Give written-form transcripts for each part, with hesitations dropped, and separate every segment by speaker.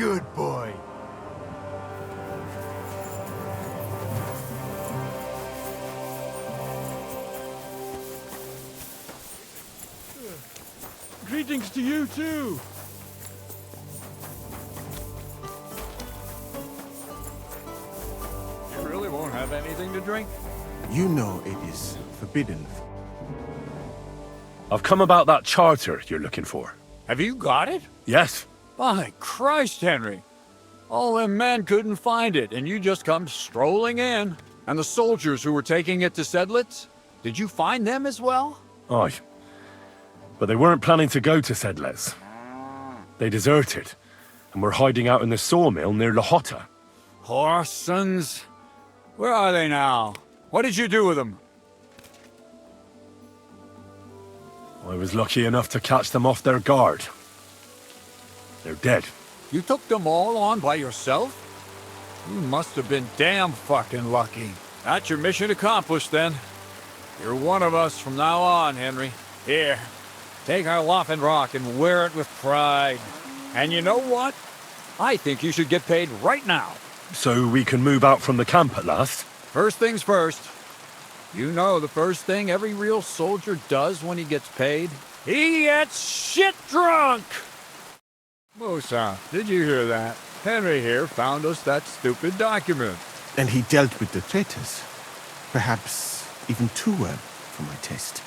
Speaker 1: Good boy. Greetings to you, too. You really won't have anything to drink?
Speaker 2: You know it is forbidden.
Speaker 3: I've come about that charter you're looking for.
Speaker 1: Have you got it?
Speaker 3: Yes.
Speaker 1: By Christ, Henry. All them men couldn't find it, and you just come strolling in. And the soldiers who were taking it to Sedlitz? Did you find them as well?
Speaker 3: Aye. But they weren't planning to go to Sedlitz. They deserted, and were hiding out in the sawmill near Lahota.
Speaker 1: Horsons? Where are they now? What did you do with them?
Speaker 3: I was lucky enough to catch them off their guard. They're dead.
Speaker 1: You took them all on by yourself? You must have been damn fucking lucky. That's your mission accomplished, then. You're one of us from now on, Henry. Here, take our Loffen Rock and wear it with pride. And you know what? I think you should get paid right now.
Speaker 3: So we can move out from the camp at last?
Speaker 1: First things first. You know the first thing every real soldier does when he gets paid? He gets shit drunk! Musa, did you hear that? Henry here found us that stupid document.
Speaker 2: And he dealt with the traitors. Perhaps even too well for my taste.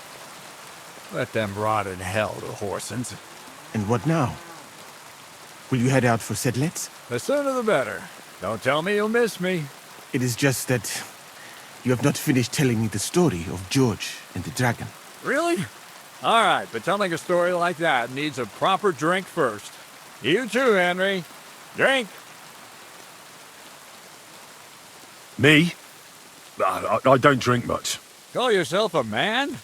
Speaker 1: Let them rot in hell, the Horsons.
Speaker 2: And what now? Will you head out for Sedlitz?
Speaker 1: The sooner the better. Don't tell me you'll miss me.
Speaker 2: It is just that you have not finished telling me the story of George and the dragon.
Speaker 1: Really? All right, but telling a story like that needs a proper drink first. You too, Henry. Drink.
Speaker 3: Me? I don't drink much.
Speaker 1: Call yourself a man?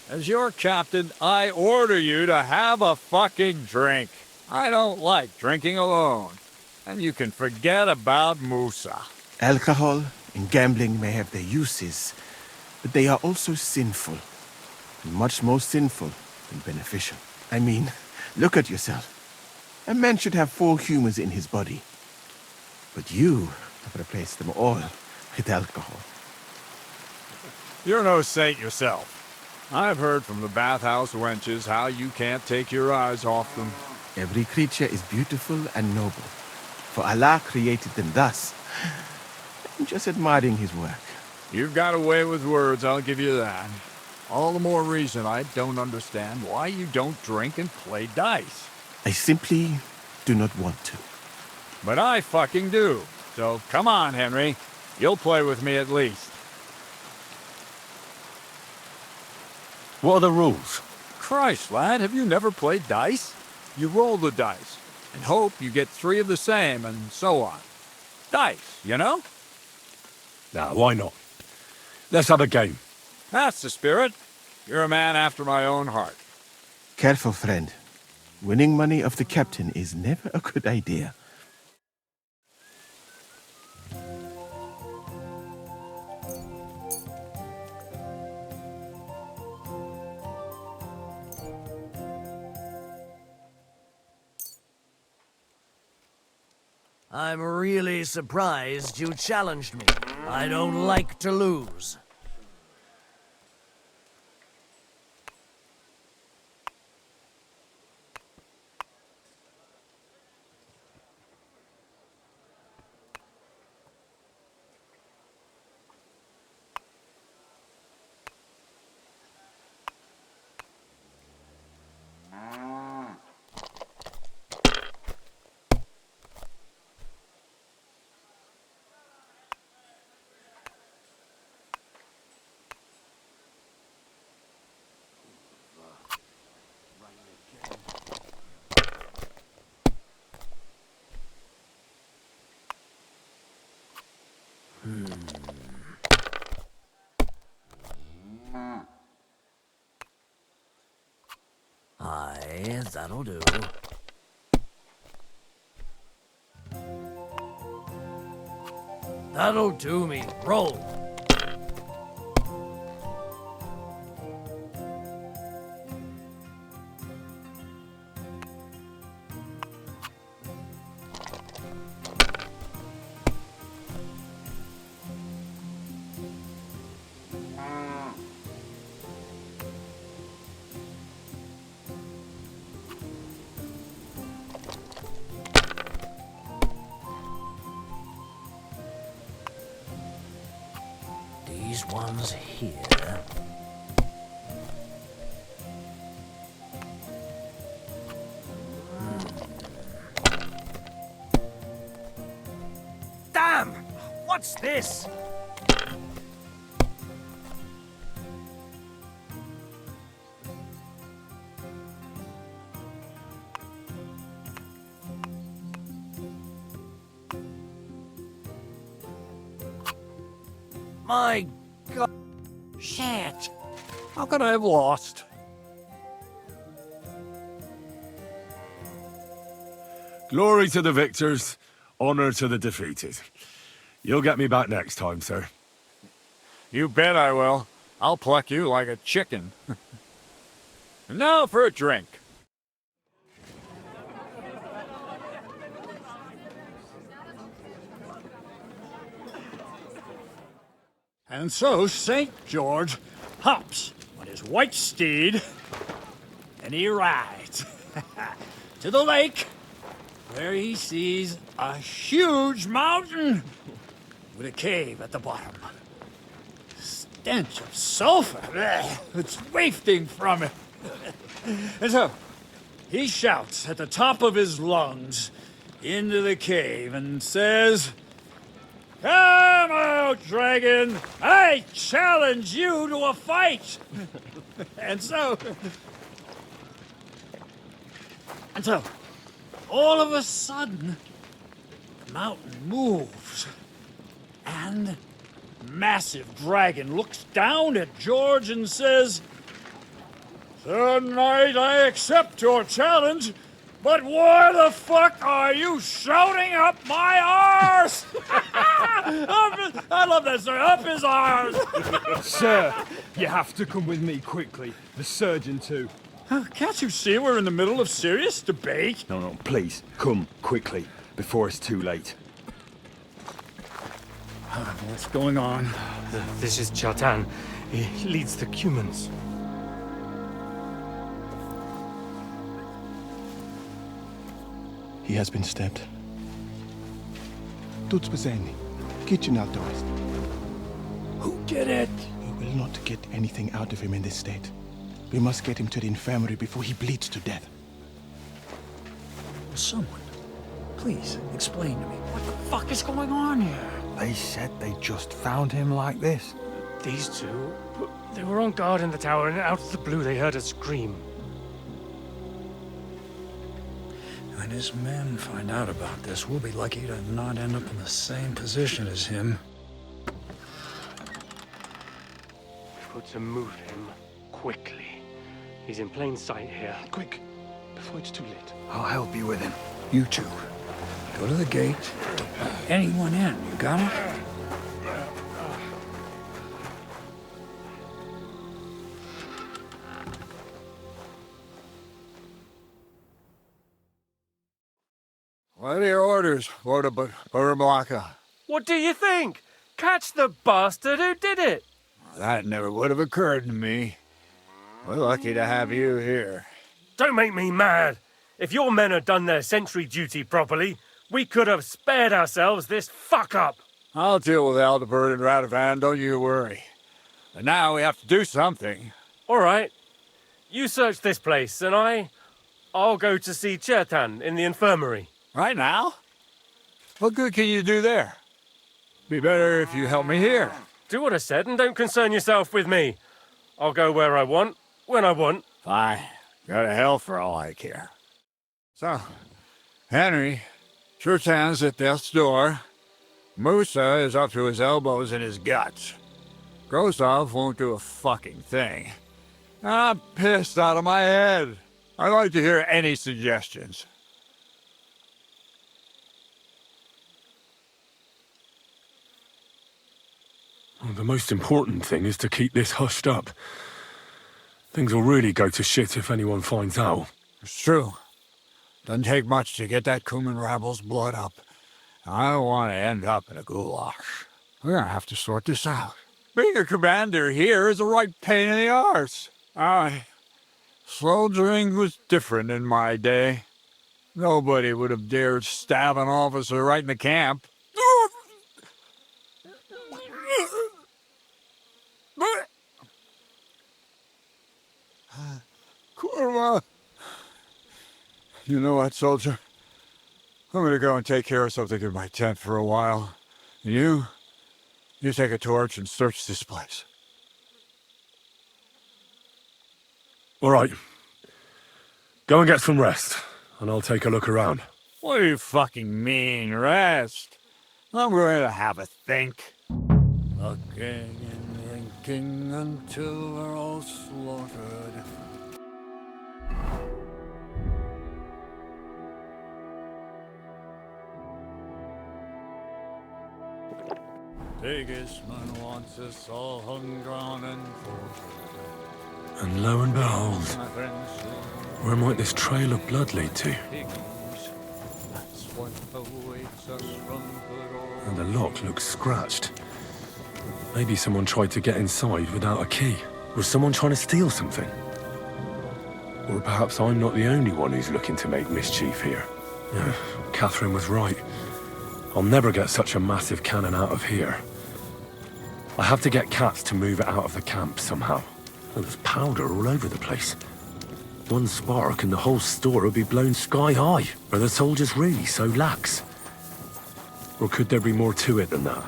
Speaker 1: As your captain, I order you to have a fucking drink. I don't like drinking alone. And you can forget about Musa.
Speaker 2: Alcohol and gambling may have their uses, but they are also sinful. And much more sinful than beneficial. I mean, look at yourself. A man should have 4 humors in his body. But you have replaced them all with alcohol.
Speaker 1: You're no saint yourself. I've heard from the bathhouse wenches how you can't take your eyes off them.
Speaker 2: Every creature is beautiful and noble. For Allah created them thus. I'm just admiring his work.
Speaker 1: You've got a way with words, I'll give you that. All the more reason I don't understand why you don't drink and play dice.
Speaker 2: I simply do not want to.
Speaker 1: But I fucking do. So come on, Henry. You'll play with me at least.
Speaker 3: What are the rules?
Speaker 1: Christ, lad, have you never played dice? You roll the dice and hope you get 3 of the same and so on. Dice, you know?
Speaker 3: Nah, why not? Let's have a game.
Speaker 1: That's the spirit. You're a man after my own heart.
Speaker 2: Careful, friend. Winning money of the captain is never a good idea.
Speaker 4: I'm really surprised you challenged me. I don't like to lose. Aye, that'll do. That'll do me. Roll. One's here. Damn! What's this? My God.
Speaker 1: Shit! How could I have lost?
Speaker 3: Glory to the victors, honor to the defeated. You'll get me back next time, sir.
Speaker 1: You bet I will. I'll pluck you like a chicken. And now for a drink. And so St. George hops on his white steed, and he rides to the lake, where he sees a huge mountain with a cave at the bottom. Stench of sulfur, it's wafting from it. And so he shouts at the top of his lungs into the cave and says, "Come out, dragon! I challenge you to a fight!" And so, all of a sudden, the mountain moves, and massive dragon looks down at George and says, "Tonight I accept your challenge, but why the fuck are you shouting up my arse?" I love that, sir. Up his arse.
Speaker 5: Sir, you have to come with me quickly. The surgeon too.
Speaker 1: Can't you see we're in the middle of serious debate?
Speaker 5: No, please, come quickly, before it's too late.
Speaker 1: What's going on?
Speaker 6: This is Chatan. He leads the Cumans.
Speaker 2: He has been stabbed. Tuts bezeni. Kitchen outdoors.
Speaker 1: Who did it?
Speaker 2: We will not get anything out of him in this state. We must get him to the infirmary before he bleeds to death.
Speaker 1: Someone, please explain to me what the fuck is going on here.
Speaker 7: They said they just found him like this.
Speaker 6: These two, they were on guard in the tower, and out of the blue they heard a scream.
Speaker 1: When his men find out about this, we'll be lucky to not end up in the same position as him.
Speaker 6: We've got to move him quickly. He's in plain sight here.
Speaker 2: Quick, before it's too late.
Speaker 7: I'll help you with him.
Speaker 1: You two, go to the gate. Anyone in, you got it? What are your orders, Lord of Burblaka?
Speaker 6: What do you think? Catch the bastard who did it!
Speaker 1: That never would have occurred to me. We're lucky to have you here.
Speaker 6: Don't make me mad. If your men had done their sentry duty properly, we could have spared ourselves this fuck-up.
Speaker 1: I'll deal with Aldebert and Radovan, don't you worry. But now we have to do something.
Speaker 6: All right. You search this place, and I'll go to see Chertan in the infirmary.
Speaker 1: Right now? What good can you do there? Be better if you help me here.
Speaker 6: Do what I said and don't concern yourself with me. I'll go where I want, when I want.
Speaker 1: Fine. Go to hell for all I care. So, Henry, Chertan's at death's door. Musa is up to his elbows in his guts. Grosov won't do a fucking thing. I'm pissed out of my head. I'd like to hear any suggestions.
Speaker 3: Well, the most important thing is to keep this hushed up. Things will really go to shit if anyone finds out.
Speaker 1: It's true. Doesn't take much to get that Kuman rabble's blood up. I don't want to end up in a goulash. We're gonna have to sort this out. Being a commander here is a right pain in the arse. Soldiering was different in my day. Nobody would have dared stab an officer right in the camp. You know what, soldier? I'm gonna go and take care of something in my tent for a while. And you take a torch and search this place.
Speaker 3: All right. Go and get some rest, and I'll take a look around.
Speaker 1: What do you fucking mean, rest? I'm going to have a think. Looking and thinking until we're all slaughtered. Sigismund wants us all hung, drawn, and quartered.
Speaker 3: And lo and behold,
Speaker 1: My friends say
Speaker 3: where might this trail of blood lead to?
Speaker 1: piggies. That's what awaits us from good old.
Speaker 3: And the lock looks scratched. Maybe someone tried to get inside without a key. Was someone trying to steal something? Or perhaps I'm not the only one who's looking to make mischief here. Yeah, Catherine was right. I'll never get such a massive cannon out of here. I have to get Cats to move it out of the camp somehow. And there's powder all over the place. One spark and the whole store would be blown sky high. Are the soldiers really so lax? Or could there be more to it than that?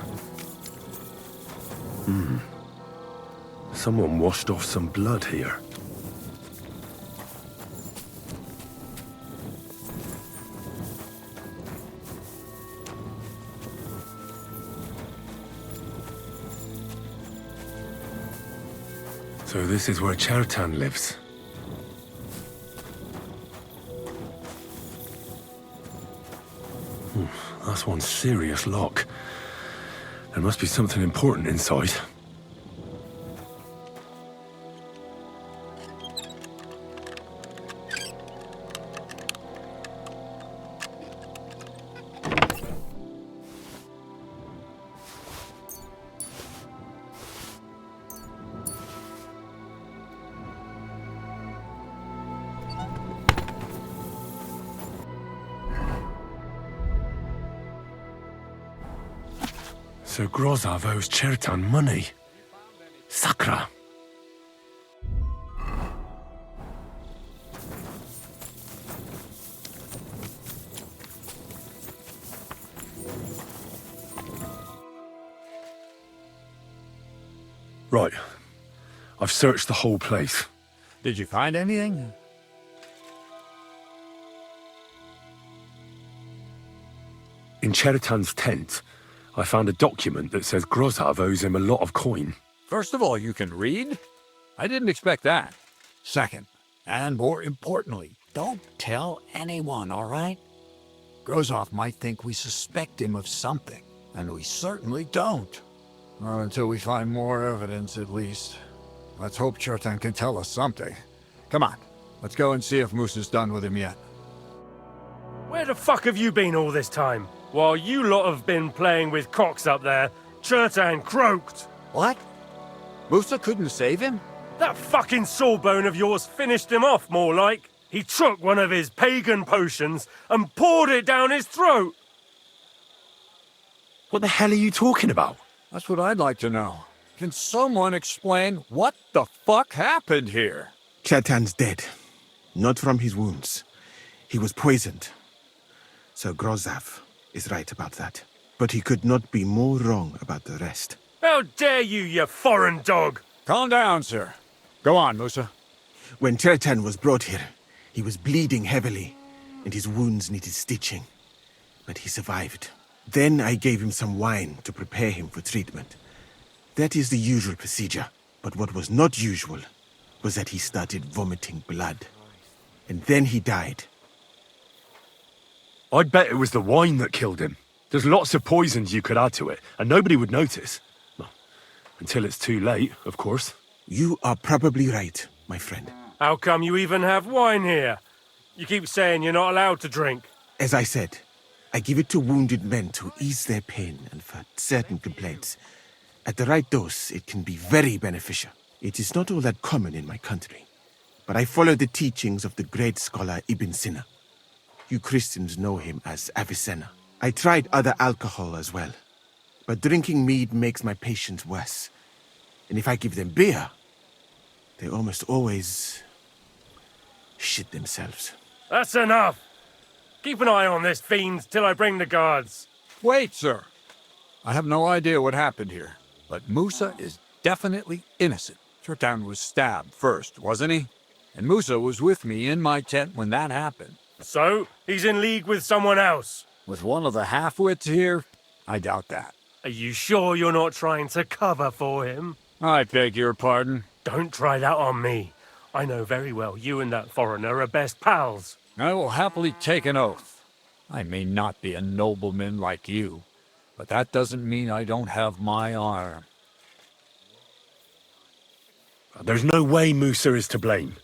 Speaker 3: Someone washed off some blood here. So this is where Chertan lives. That's one serious lock. There must be something important inside. So Grozov owes Chertan money. Sakra! Right. I've searched the whole place.
Speaker 1: Did you find anything?
Speaker 3: In Chertan's tent, I found a document that says Grozov owes him a lot of coin.
Speaker 1: First of all, you can read? I didn't expect that. Second, and more importantly, don't tell anyone, all right? Grozov might think we suspect him of something, and we certainly don't. Well, until we find more evidence, at least. Let's hope Chertan can tell us something. Come on, let's go and see if Moose is done with him yet.
Speaker 6: Where the fuck have you been all this time? While you lot have been playing with cocks up there, Chertan croaked.
Speaker 1: What? Musa couldn't save him?
Speaker 6: That fucking sawbone of yours finished him off, more like. He took one of his pagan potions and poured it down his throat.
Speaker 3: What the hell are you talking about?
Speaker 1: That's what I'd like to know. Can someone explain what the fuck happened here?
Speaker 2: Chertan's dead. Not from his wounds. He was poisoned. Sir Grozov is right about that. But he could not be more wrong about the rest.
Speaker 6: How dare you, you foreign dog!
Speaker 1: Calm down, sir. Go on, Musa.
Speaker 2: When Chertan was brought here, he was bleeding heavily, and his wounds needed stitching. But he survived. Then I gave him some wine to prepare him for treatment. That is the usual procedure. But what was not usual was that he started vomiting blood. And then he died.
Speaker 3: I'd bet it was the wine that killed him. There's lots of poisons you could add to it, and nobody would notice. Well, until it's too late, of course.
Speaker 2: You are probably right, my friend.
Speaker 6: How come you even have wine here? You keep saying you're not allowed to drink.
Speaker 2: As I said, I give it to wounded men to ease their pain and for certain complaints. At the right dose, it can be very beneficial. It is not all that common in my country, but I follow the teachings of the great scholar Ibn Sina. You Christians know him as Avicenna. I tried other alcohol as well, but drinking mead makes my patients worse. And if I give them beer, they almost always shit themselves.
Speaker 6: That's enough! Keep an eye on this fiend till I bring the guards.
Speaker 1: Wait, sir. I have no idea what happened here, but Musa is definitely innocent. Chertan was stabbed first, wasn't he? And Musa was with me in my tent when that happened.
Speaker 6: So, he's in league with someone else.
Speaker 1: With one of the half-wits here? I doubt that.
Speaker 6: Are you sure you're not trying to cover for him?
Speaker 1: I beg your pardon.
Speaker 6: Don't try that on me. I know very well you and that foreigner are best pals.
Speaker 1: I will happily take an oath. I may not be a nobleman like you, but that doesn't mean I don't have my honor.
Speaker 3: There's no way Musa is to blame.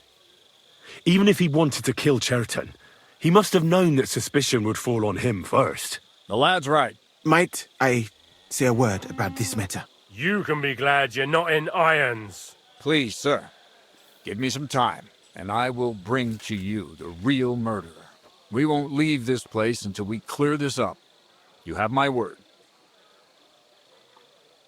Speaker 3: Even if he wanted to kill Chertan, he must have known that suspicion would fall on him first.
Speaker 1: The lad's right.
Speaker 2: Might I say a word about this matter?
Speaker 6: You can be glad you're not in irons.
Speaker 1: Please, sir, give me some time, and I will bring to you the real murderer. We won't leave this place until we clear this up. You have my word.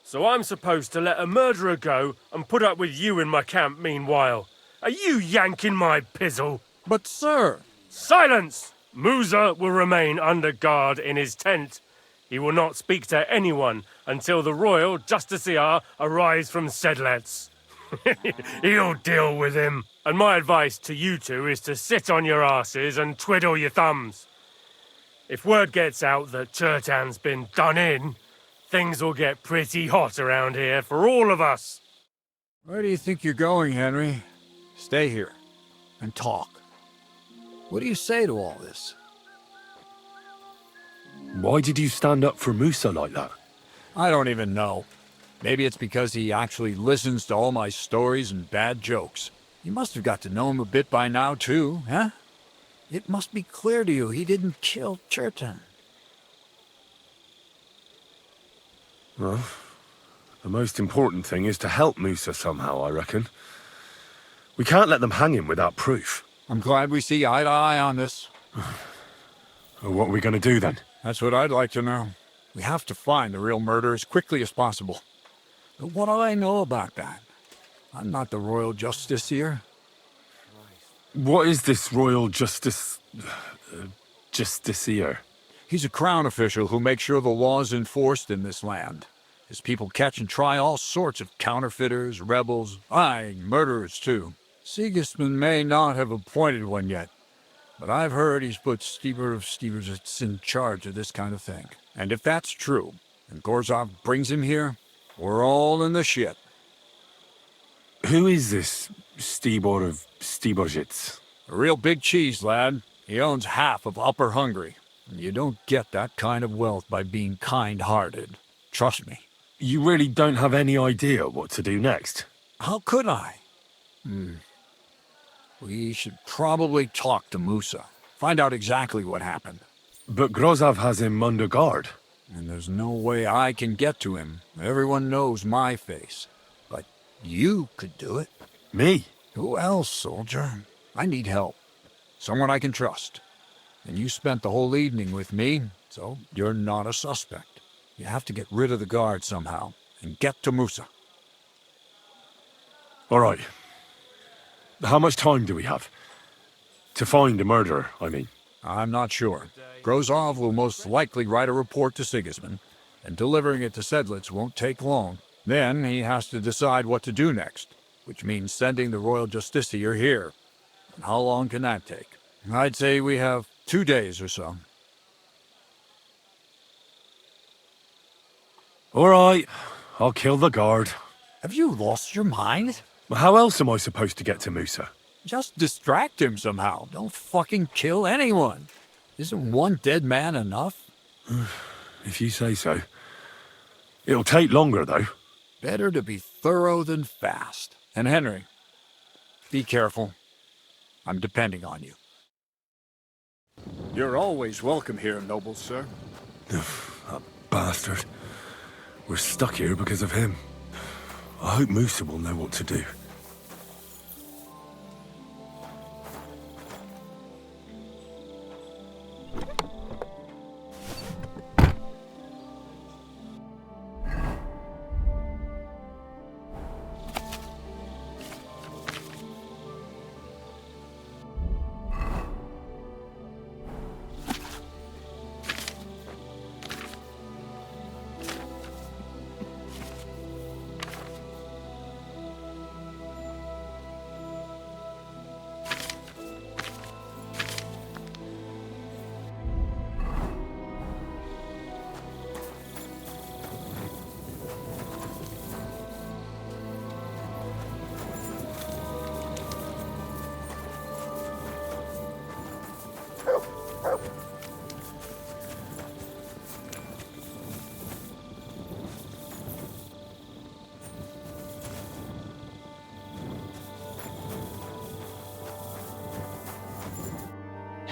Speaker 6: So I'm supposed to let a murderer go and put up with you in my camp meanwhile. Are you yanking my pizzle?
Speaker 1: But, sir...
Speaker 6: Silence! Musa will remain under guard in his tent. He will not speak to anyone until the royal justiciar arrives from Sedlets. He'll deal with him. And my advice to you two is to sit on your asses and twiddle your thumbs. If word gets out that Chertan's been done in, things will get pretty hot around here for all of us.
Speaker 1: Where do you think you're going, Henry? Stay here and talk. What do you say to all this?
Speaker 3: Why did you stand up for Musa like that?
Speaker 1: I don't even know. Maybe it's because he actually listens to all my stories and bad jokes. You must have got to know him a bit by now, too, huh? It must be clear to you he didn't kill Chertan.
Speaker 3: Well, the most important thing is to help Musa somehow, I reckon. We can't let them hang him without proof.
Speaker 1: I'm glad we see eye to eye on this.
Speaker 3: Well, what are we going to do then?
Speaker 1: That's what I'd like to know. We have to find the real murderer as quickly as possible. But what do I know about that? I'm not the royal justiciar.
Speaker 3: What is this royal justiciar?
Speaker 1: He's a crown official who makes sure the law's enforced in this land. His people catch and try all sorts of counterfeiters, rebels, murderers too. Sigismund may not have appointed one yet, but I've heard he's put Steber of Stebersitz in charge of this kind of thing. And if that's true, and Gorzov brings him here, we're all in the shit.
Speaker 3: Who is this Stibor of Stebersitz?
Speaker 1: A real big cheese, lad. He owns half of Upper Hungary. And you don't get that kind of wealth by being kind-hearted. Trust me.
Speaker 3: You really don't have any idea what to do next?
Speaker 1: How could I? We should probably talk to Musa. Find out exactly what happened.
Speaker 3: But Grozov has him under guard.
Speaker 1: And there's no way I can get to him. Everyone knows my face. But you could do it.
Speaker 3: Me?
Speaker 1: Who else, soldier? I need help. Someone I can trust. And you spent the whole evening with me, so you're not a suspect. You have to get rid of the guard somehow, and get to Musa.
Speaker 3: All right. How much time do we have? To find the murderer, I mean.
Speaker 1: I'm not sure. Grozov will most likely write a report to Sigismund, and delivering it to Sedlitz won't take long. Then he has to decide what to do next, which means sending the royal justiciar here. And how long can that take? I'd say we have 2 days or so.
Speaker 3: All right. I'll kill the guard.
Speaker 1: Have you lost your mind?
Speaker 3: How else am I supposed to get to Musa?
Speaker 1: Just distract him somehow. Don't fucking kill anyone. Isn't one dead man enough?
Speaker 3: If you say so. It'll take longer, though.
Speaker 1: Better to be thorough than fast. And Henry, be careful. I'm depending on you. You're always welcome here, noble sir.
Speaker 3: That bastard. We're stuck here because of him. I hope Musa will know what to do.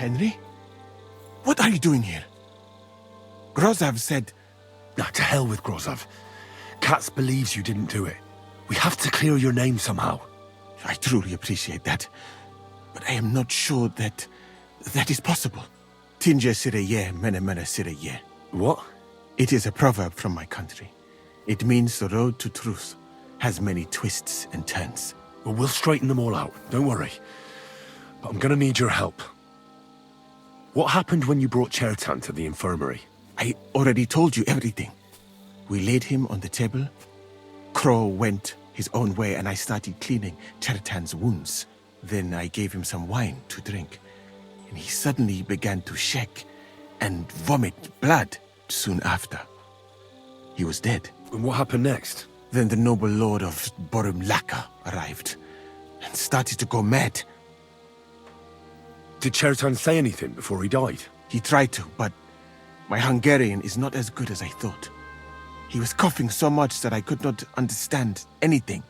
Speaker 2: Henry? What are you doing here? Grozav said...
Speaker 3: Now, to hell with Grozov. Katz believes you didn't do it. We have to clear your name somehow.
Speaker 2: I truly appreciate that. But I am not sure that is possible. Tinja sireye, mene mene sireye.
Speaker 3: What?
Speaker 2: It is a proverb from my country. It means the road to truth has many twists and turns.
Speaker 3: Well, we'll straighten them all out. Don't worry. But I'm gonna need your help. What happened when you brought Chertan to the infirmary?
Speaker 2: I already told you everything. We laid him on the table. Crow went his own way and I started cleaning Chertan's wounds. Then I gave him some wine to drink. And he suddenly began to shake and vomit blood soon after. He was dead.
Speaker 3: And what happened next?
Speaker 2: Then the noble lord of Bohemia arrived and started to go mad.
Speaker 3: Did Chertan say anything before he died?
Speaker 2: He tried to, but my Hungarian is not as good as I thought. He was coughing so much that I could not understand anything.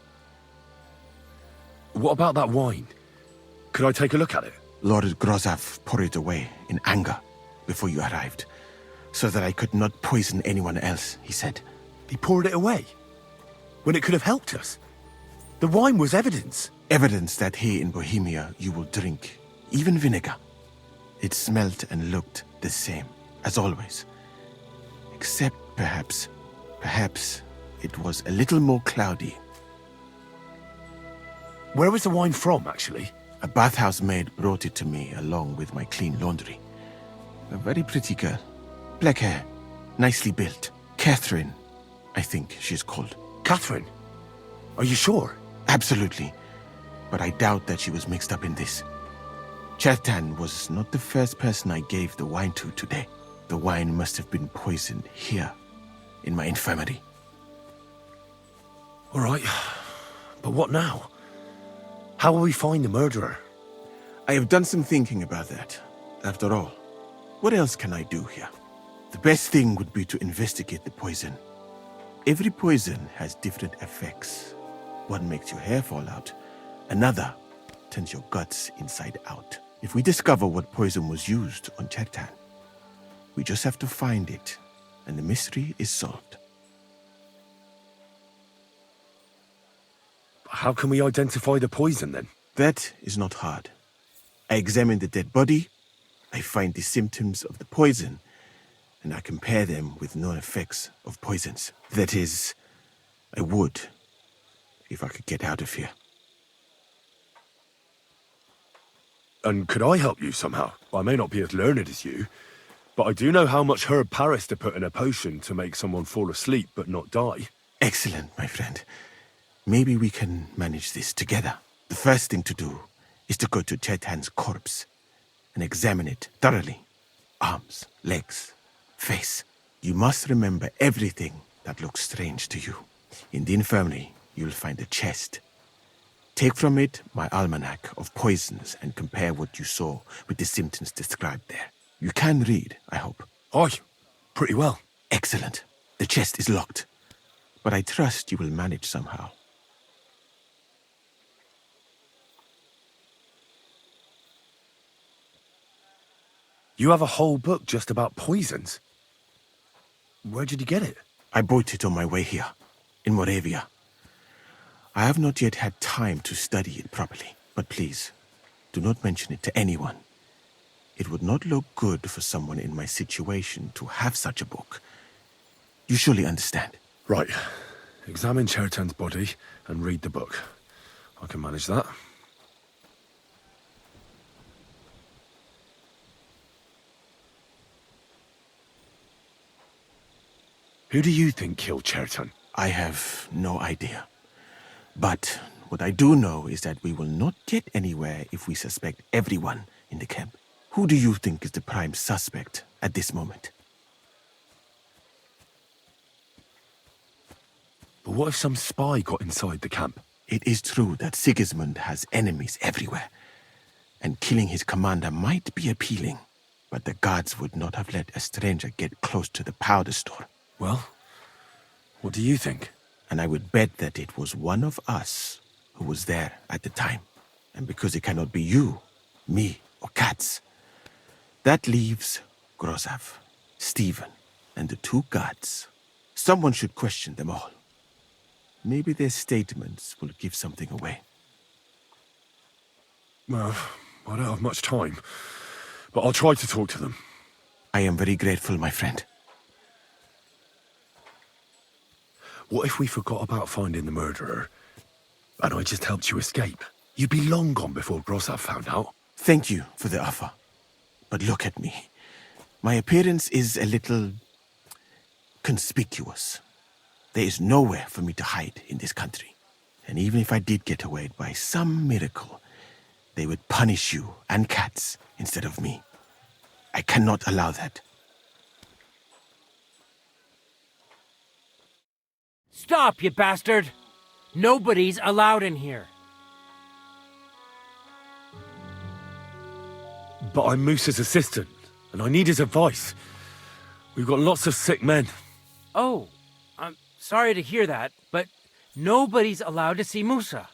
Speaker 3: What about that wine? Could I take a look at it?
Speaker 2: Lord Grozav poured it away in anger before you arrived, so that I could not poison anyone else, he said.
Speaker 3: He poured it away? When it could have helped us? The wine was evidence.
Speaker 2: Evidence that here in Bohemia you will drink, even vinegar. It smelt and looked the same, as always. Except perhaps it was a little more cloudy.
Speaker 3: Where was the wine from, actually?
Speaker 2: A bathhouse maid brought it to me along with my clean laundry. A very pretty girl. Black hair, nicely built. Catherine, I think she's called.
Speaker 3: Catherine? Are you sure?
Speaker 2: Absolutely. But I doubt that she was mixed up in this. Chertan was not the first person I gave the wine to today. The wine must have been poisoned here, in my infirmary.
Speaker 3: All right. But what now? How will we find the murderer?
Speaker 2: I have done some thinking about that. After all, what else can I do here? The best thing would be to investigate the poison. Every poison has different effects. One makes your hair fall out. Another turns your guts inside out. If we discover what poison was used on Chertan, we just have to find it, and the mystery is solved.
Speaker 3: How can we identify the poison, then?
Speaker 2: That is not hard. I examine the dead body, I find the symptoms of the poison, and I compare them with known effects of poisons. That is, I would, if I could get out of here.
Speaker 3: And could I help you somehow? I may not be as learned as you, but I do know how much herb Paris to put in a potion to make someone fall asleep but not die.
Speaker 2: Excellent, my friend. Maybe we can manage this together. The first thing to do is to go to Chertan's corpse and examine it thoroughly. Arms, legs, face. You must remember everything that looks strange to you. In the infirmary, you'll find a chest. Take from it my almanac of poisons and compare what you saw with the symptoms described there. You can read, I hope.
Speaker 3: Aye, pretty well.
Speaker 2: Excellent. The chest is locked, but I trust you will manage somehow.
Speaker 3: You have a whole book just about poisons. Where did you get it?
Speaker 2: I bought it on my way here, in Moravia. I have not yet had time to study it properly, but please, do not mention it to anyone. It would not look good for someone in my situation to have such a book. You surely understand.
Speaker 3: Right. Examine Chertan's body and read the book. I can manage that. Who do you think killed Chertan?
Speaker 2: I have no idea. But what I do know is that we will not get anywhere if we suspect everyone in the camp. Who do you think is the prime suspect at this moment?
Speaker 3: But what if some spy got inside the camp?
Speaker 2: It is true that Sigismund has enemies everywhere, and killing his commander might be appealing, but the guards would not have let a stranger get close to the powder store.
Speaker 3: Well, what do you think?
Speaker 2: And I would bet that it was one of us who was there at the time. And because it cannot be you, me, or Katz, That leaves Grozav, Stephen, and the two gods. Someone should question them all. Maybe their statements will give something away.
Speaker 3: Well, I don't have much time, but I'll try to talk to them.
Speaker 2: I am very grateful, my friend.
Speaker 3: What if we forgot about finding the murderer, and I just helped you escape? You'd be long gone before Grozav found out.
Speaker 2: Thank you for the offer. But look at me. My appearance is a little conspicuous. There is nowhere for me to hide in this country. And even if I did get away by some miracle, they would punish you and cats instead of me. I cannot allow that.
Speaker 8: Stop, you bastard! Nobody's allowed in here.
Speaker 3: But I'm Moose's assistant, and I need his advice. We've got lots of sick men.
Speaker 8: Oh, I'm sorry to hear that, but nobody's allowed to see Musa.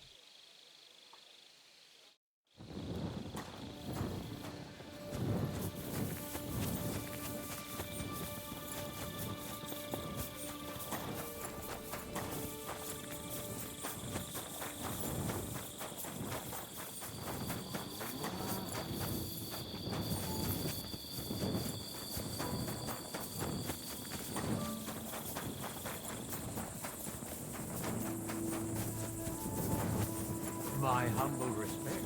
Speaker 8: My humble respect.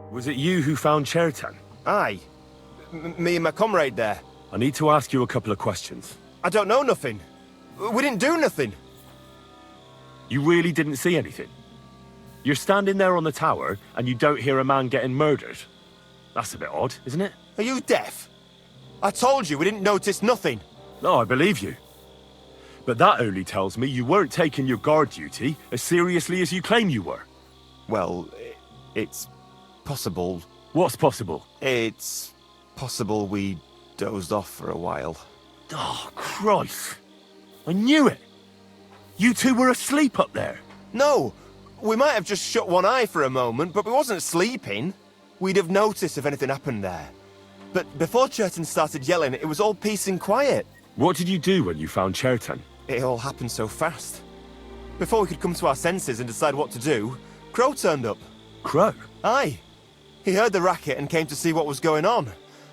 Speaker 3: Was it you who found Chertan?
Speaker 9: Aye. Me and my comrade there.
Speaker 3: I need to ask you a couple of questions.
Speaker 9: I don't know nothing. We didn't do nothing.
Speaker 3: You really didn't see anything? You're standing there on the tower, and you don't hear a man getting murdered? That's a bit odd, isn't it?
Speaker 9: Are you deaf? I told you we didn't notice nothing.
Speaker 3: No, I believe you. But that only tells me you weren't taking your guard duty as seriously as you claim you were.
Speaker 9: Well, it's possible.
Speaker 3: What's possible?
Speaker 9: It's possible we dozed off for a while.
Speaker 3: Oh, Christ. I knew it. You two were asleep up there.
Speaker 9: No, we might have just shut one eye for a moment, but we wasn't sleeping. We'd have noticed if anything happened there. But before Chertan started yelling, it was all peace and quiet.
Speaker 3: What did you do when you found Chertan?
Speaker 9: It all happened so fast. Before we could come to our senses and decide what to do, Crow turned up.
Speaker 3: Crow?
Speaker 9: Aye. He heard the racket and came to see what was going on.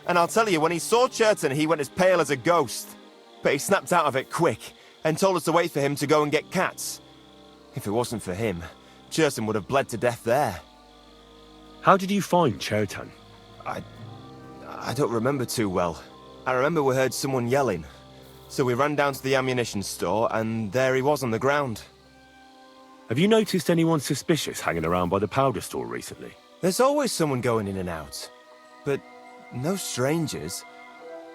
Speaker 9: And I'll tell you, when he saw Chertan, he went as pale as a ghost. But he snapped out of it quick and told us to wait for him to go and get cats. If it wasn't for him, Chertan would have bled to death there.
Speaker 3: How did you find Chertan?
Speaker 9: I don't remember too well. I remember we heard someone yelling. So we ran down to the ammunition store, and there he was on the ground.
Speaker 3: Have you noticed anyone suspicious hanging around by the powder store recently?
Speaker 9: There's always someone going in and out. But no strangers.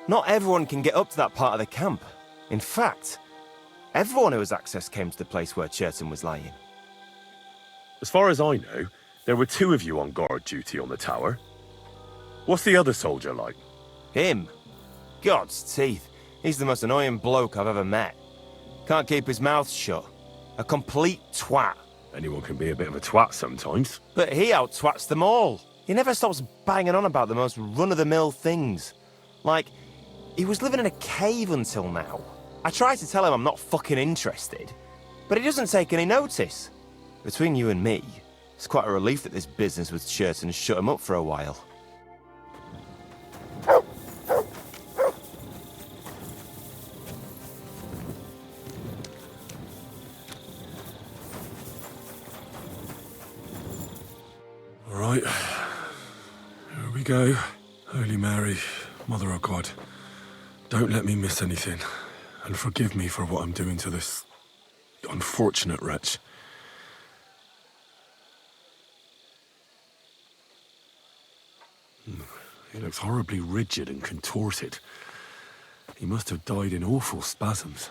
Speaker 9: Not everyone can get up to that part of the camp. In fact, everyone who has access came to the place where Chertan was lying.
Speaker 3: As far as I know, there were two of you on guard duty on the tower. What's the other soldier like?
Speaker 9: Him? God's teeth. He's the most annoying bloke I've ever met. Can't keep his mouth shut. A complete twat.
Speaker 3: Anyone can be a bit of a twat sometimes.
Speaker 9: But he out-twats them all. He never stops banging on about the most run-of-the-mill things. Like, he was living in a cave until now. I tried to tell him I'm not fucking interested, but he doesn't take any notice. Between you and me, it's quite a relief that this business with Chertan shut him up for a while.
Speaker 3: All right, here we go. Holy Mary, Mother of God, Don't let me miss anything, and forgive me for what I'm doing to this unfortunate wretch. He looks horribly rigid and contorted. He must have died in awful spasms.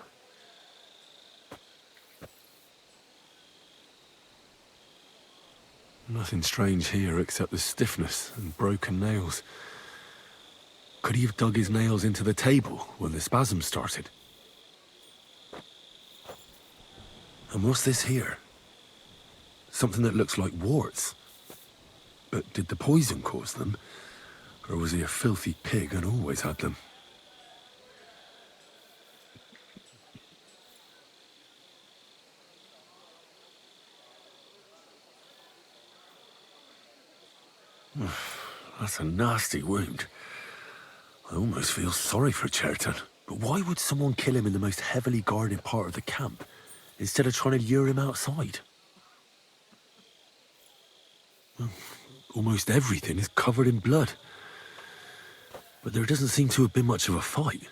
Speaker 3: Nothing strange here except the stiffness and broken nails. Could he have dug his nails into the table when the spasm started? And what's this here? Something that looks like warts. But did the poison cause them? Or was he a filthy pig and always had them? That's a nasty wound. I almost feel sorry for Cherton. But why would someone kill him in the most heavily guarded part of the camp, instead of trying to lure him outside? Well, almost everything is covered in blood. But there doesn't seem to have been much of a fight.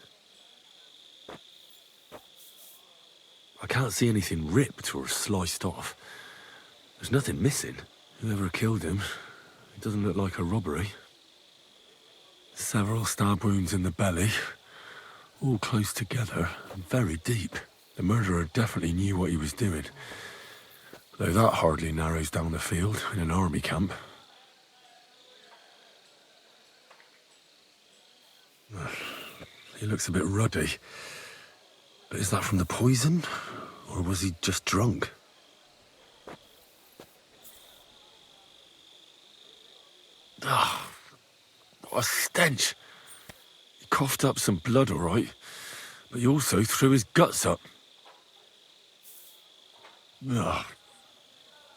Speaker 3: I can't see anything ripped or sliced off. There's nothing missing. Whoever killed him, it doesn't look like a robbery. Several stab wounds in the belly, all close together and very deep. The murderer definitely knew what he was doing, though that hardly narrows down the field in an army camp. He looks a bit ruddy, but is that from the poison, or was he just drunk? Ah, what a stench! He coughed up some blood, all right, but he also threw his guts up. Ah,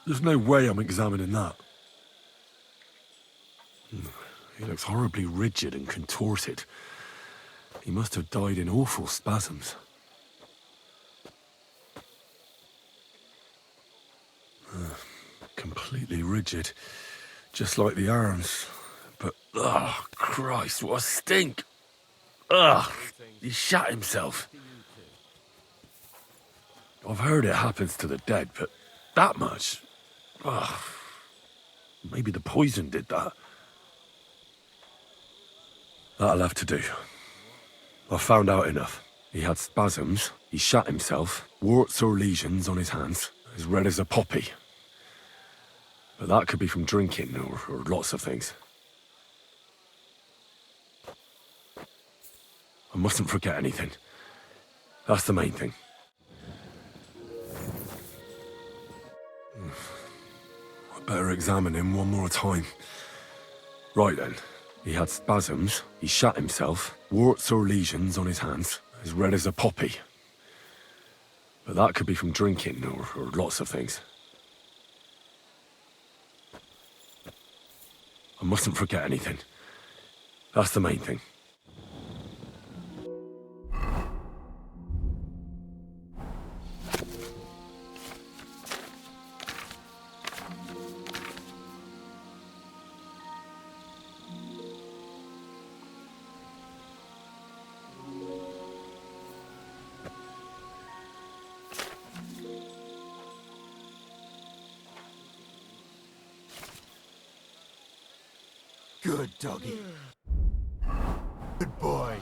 Speaker 3: there's no way I'm examining that. He looks horribly rigid and contorted. He must have died in awful spasms. Completely rigid, just like the arms. But, oh, Christ, what a stink! Ugh, he shot himself. I've heard it happens to the dead, but that much? Ugh, maybe the poison did that. That'll have to do. I've found out enough. He had spasms, he shot himself, warts or lesions on his hands, as red as a poppy. But that could be from drinking or lots of things. I mustn't forget anything. That's the main thing. I better examine him one more time. Right then. He had spasms, he shot himself, warts or lesions on his hands, as red as a poppy. But that could be from drinking or lots of things. I mustn't forget anything. That's the main thing.
Speaker 2: Good doggy. Good boy.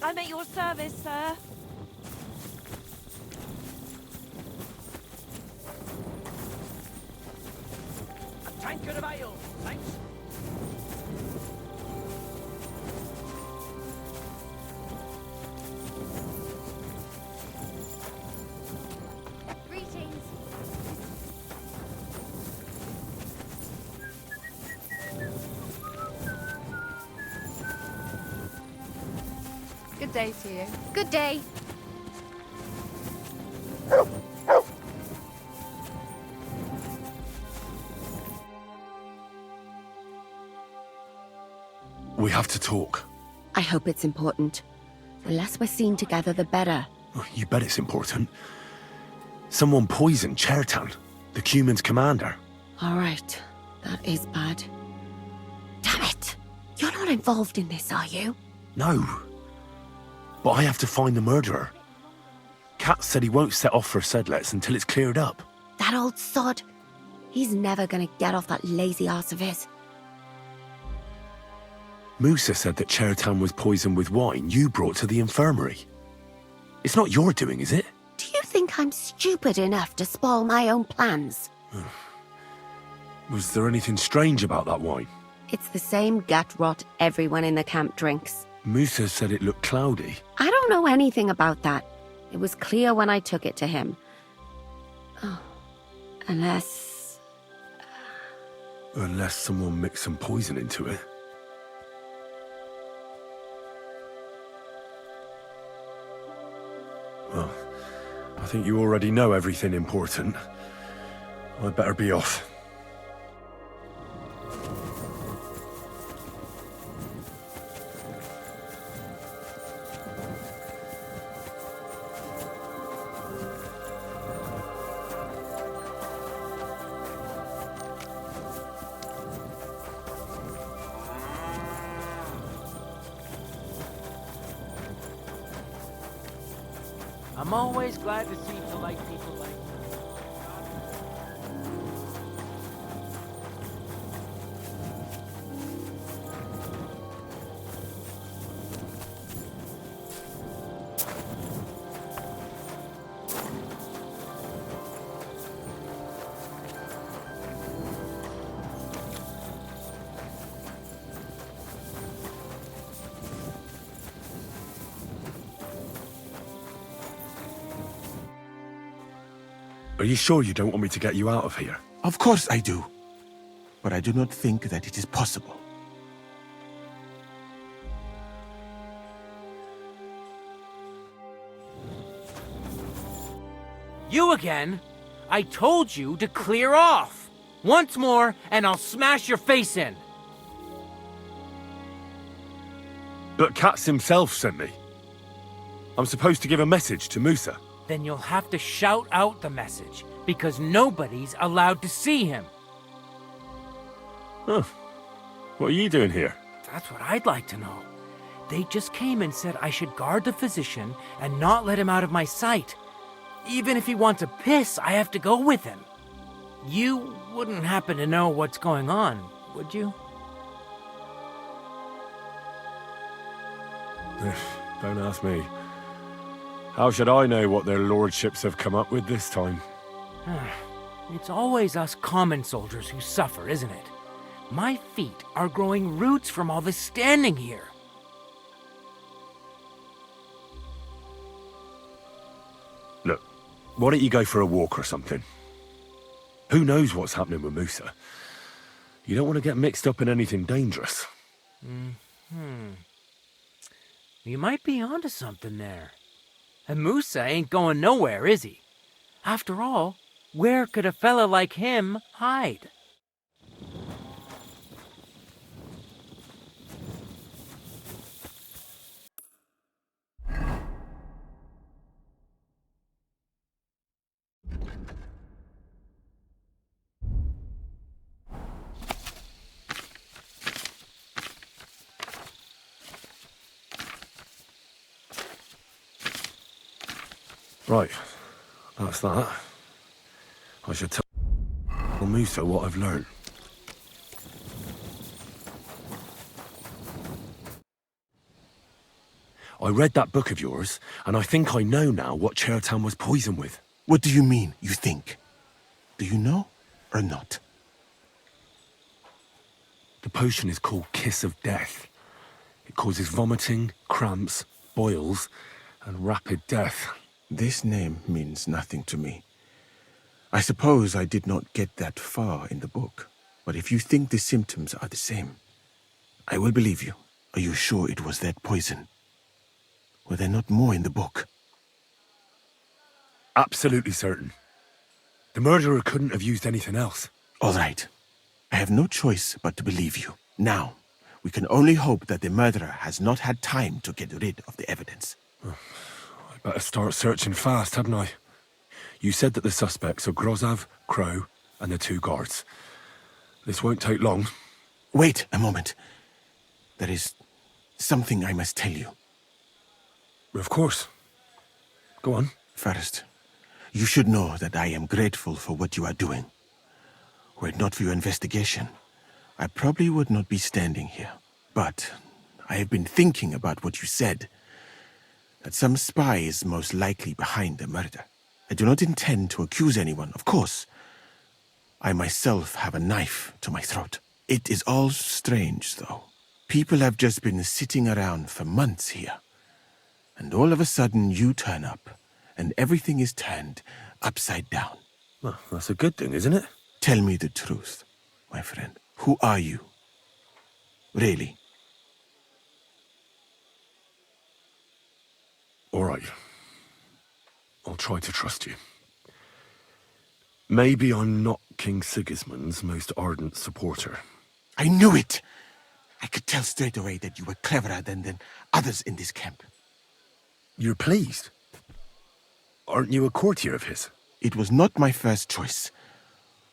Speaker 10: I'm at your service, sir.
Speaker 4: A tankard of ale, thanks.
Speaker 10: Greetings.
Speaker 11: Good day to you.
Speaker 10: Good day.
Speaker 3: We have to talk.
Speaker 11: I hope it's important. The less we're seen together, the better.
Speaker 3: Oh, you bet it's important. Someone poisoned Chertan, the Cuman's commander.
Speaker 11: All right. That is bad. Damn it! You're not involved in this, are you?
Speaker 3: No. But I have to find the murderer. Kat said he won't set off for Sedlets until it's cleared up.
Speaker 11: That old sod. He's never gonna get off that lazy arse of his.
Speaker 3: Musa said that Chertan was poisoned with wine you brought to the infirmary. It's not your doing, is it?
Speaker 11: Do you think I'm stupid enough to spoil my own plans?
Speaker 3: Was there anything strange about that wine?
Speaker 11: It's the same gut rot everyone in the camp drinks.
Speaker 3: Musa said it looked cloudy.
Speaker 11: I don't know anything about that. It was clear when I took it to him. Oh, unless...
Speaker 3: Unless someone mixed some poison into it. Well, I think you already know everything important. I'd better be off.
Speaker 8: I'm always glad to see polite people like you.
Speaker 3: Are you sure you don't want me to get you out of here?
Speaker 2: Of course I do. But I do not think that it is possible.
Speaker 8: You again? I told you to clear off. Once more, and I'll smash your face in.
Speaker 3: But Katz himself sent me. I'm supposed to give a message to Musa.
Speaker 8: Then you'll have to shout out the message, because nobody's allowed to see him.
Speaker 3: Huh. What are you doing here?
Speaker 8: That's what I'd like to know. They just came and said I should guard the physician and not let him out of my sight. Even if he wants a piss, I have to go with him. You wouldn't happen to know what's going on, would you?
Speaker 3: Don't ask me. How should I know what their lordships have come up with this time?
Speaker 8: It's always us common soldiers who suffer, isn't it? My feet are growing roots from all this standing here.
Speaker 3: Look, why don't you go for a walk or something? Who knows what's happening with Musa? You don't want to get mixed up in anything dangerous.
Speaker 8: You might be onto something there. And Musa ain't going nowhere, is he? After all, where could a fella like him hide?
Speaker 3: Right, that's that. I should tell Musa what I've learned. I read that book of yours, and I think I know now what Chertan was poisoned with.
Speaker 2: What do you mean, you think? Do you know or not?
Speaker 3: The potion is called Kiss of Death. It causes vomiting, cramps, boils, and rapid death.
Speaker 2: This name means nothing to me. I suppose I did not get that far in the book. But if you think the symptoms are the same, I will believe you. Are you sure it was that poison? Were there not more in the book?
Speaker 3: Absolutely certain. The murderer couldn't have used anything else.
Speaker 2: All right. I have no choice but to believe you. Now, we can only hope that the murderer has not had time to get rid of the evidence.
Speaker 3: I better start searching fast, hadn't I? You said that the suspects are Grozav, Crow, and the 2 guards. This won't take long.
Speaker 2: Wait a moment. There is something I must tell you.
Speaker 3: Of course. Go on.
Speaker 2: First, you should know that I am grateful for what you are doing. Were it not for your investigation, I probably would not be standing here. But I have been thinking about what you said, that some spy is most likely behind the murder. I do not intend to accuse anyone, of course. I myself have a knife to my throat. It is all strange, though. People have just been sitting around for months here. And all of a sudden you turn up, and everything is turned upside down.
Speaker 3: Well, that's a good thing, isn't it?
Speaker 2: Tell me the truth, my friend. Who are you? Really?
Speaker 3: All right. I'll try to trust you. Maybe I'm not King Sigismund's most ardent supporter.
Speaker 2: I knew it! I could tell straight away that you were cleverer than others in this camp.
Speaker 3: You're pleased? Aren't you a courtier of his?
Speaker 2: It was not my first choice.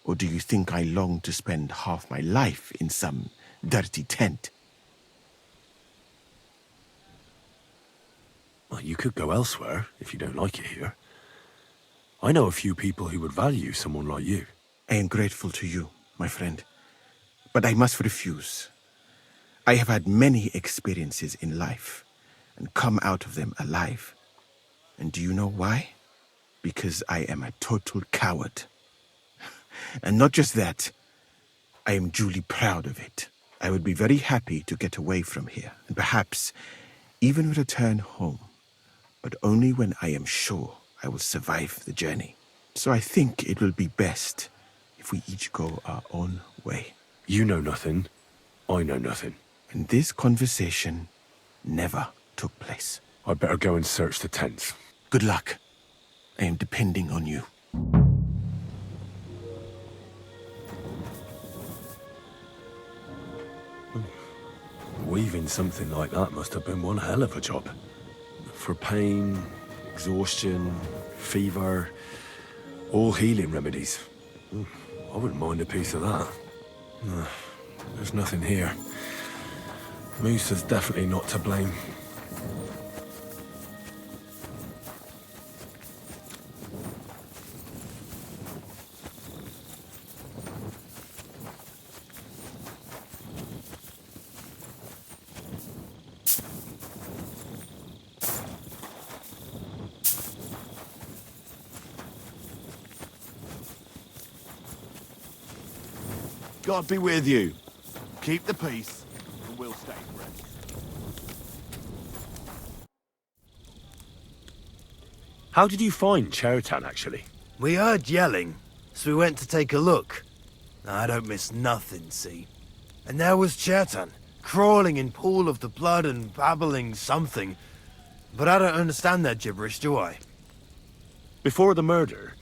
Speaker 2: Or do you think I long to spend half my life in some dirty tent?
Speaker 3: Well, you could go elsewhere if you don't like it here. I know a few people who would value someone like you.
Speaker 2: I am grateful to you, my friend. But I must refuse. I have had many experiences in life and come out of them alive. And do you know why? Because I am a total coward. And not just that, I am duly proud of it. I would be very happy to get away from here, and perhaps even return home, but only when I am sure I will survive the journey. So I think it will be best if we each go our own way.
Speaker 3: You know nothing, I know nothing.
Speaker 2: And this conversation never took place.
Speaker 3: I'd better go and search the tents.
Speaker 2: Good luck. I am depending on you.
Speaker 3: Weaving something like that must have been one hell of a job. For pain, exhaustion, fever, all healing remedies. I wouldn't mind a piece of that. There's nothing here. Moose is definitely not to blame.
Speaker 10: God be with you. Keep the peace, and we'll stay friends.
Speaker 3: How did you find Chertan, actually?
Speaker 4: We heard yelling, so we went to take a look. I don't miss nothing, see? And there was Chertan, crawling in pool of the blood and babbling something. But I don't understand that gibberish, do I?
Speaker 3: Before the murder,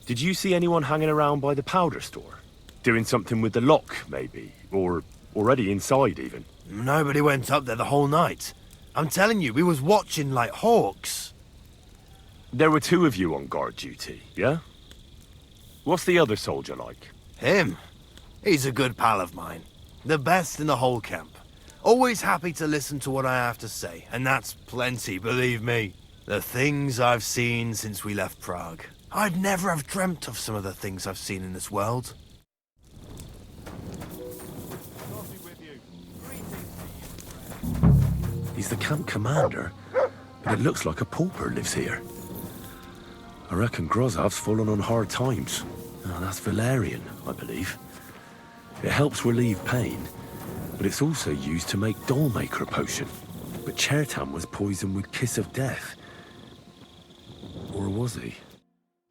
Speaker 3: did you see anyone hanging around by the powder store? Doing something with the lock, maybe? Or already inside, even?
Speaker 4: Nobody went up there the whole night. I'm telling you, we was watching like hawks.
Speaker 3: There were 2 of you on guard duty, yeah? What's the other soldier like?
Speaker 4: Him? He's a good pal of mine. The best in the whole camp. Always happy to listen to what I have to say, and that's plenty, believe me. The things I've seen since we left Prague. I'd never have dreamt of some of the things I've seen in this world.
Speaker 3: He's the camp commander. but it looks like a pauper lives here. I reckon Grozav's fallen on hard times. Oh, that's valerian, I believe. It helps relieve pain, but it's also used to make Dollmaker potion. But Chertan was poisoned with Kiss of Death. Or was he?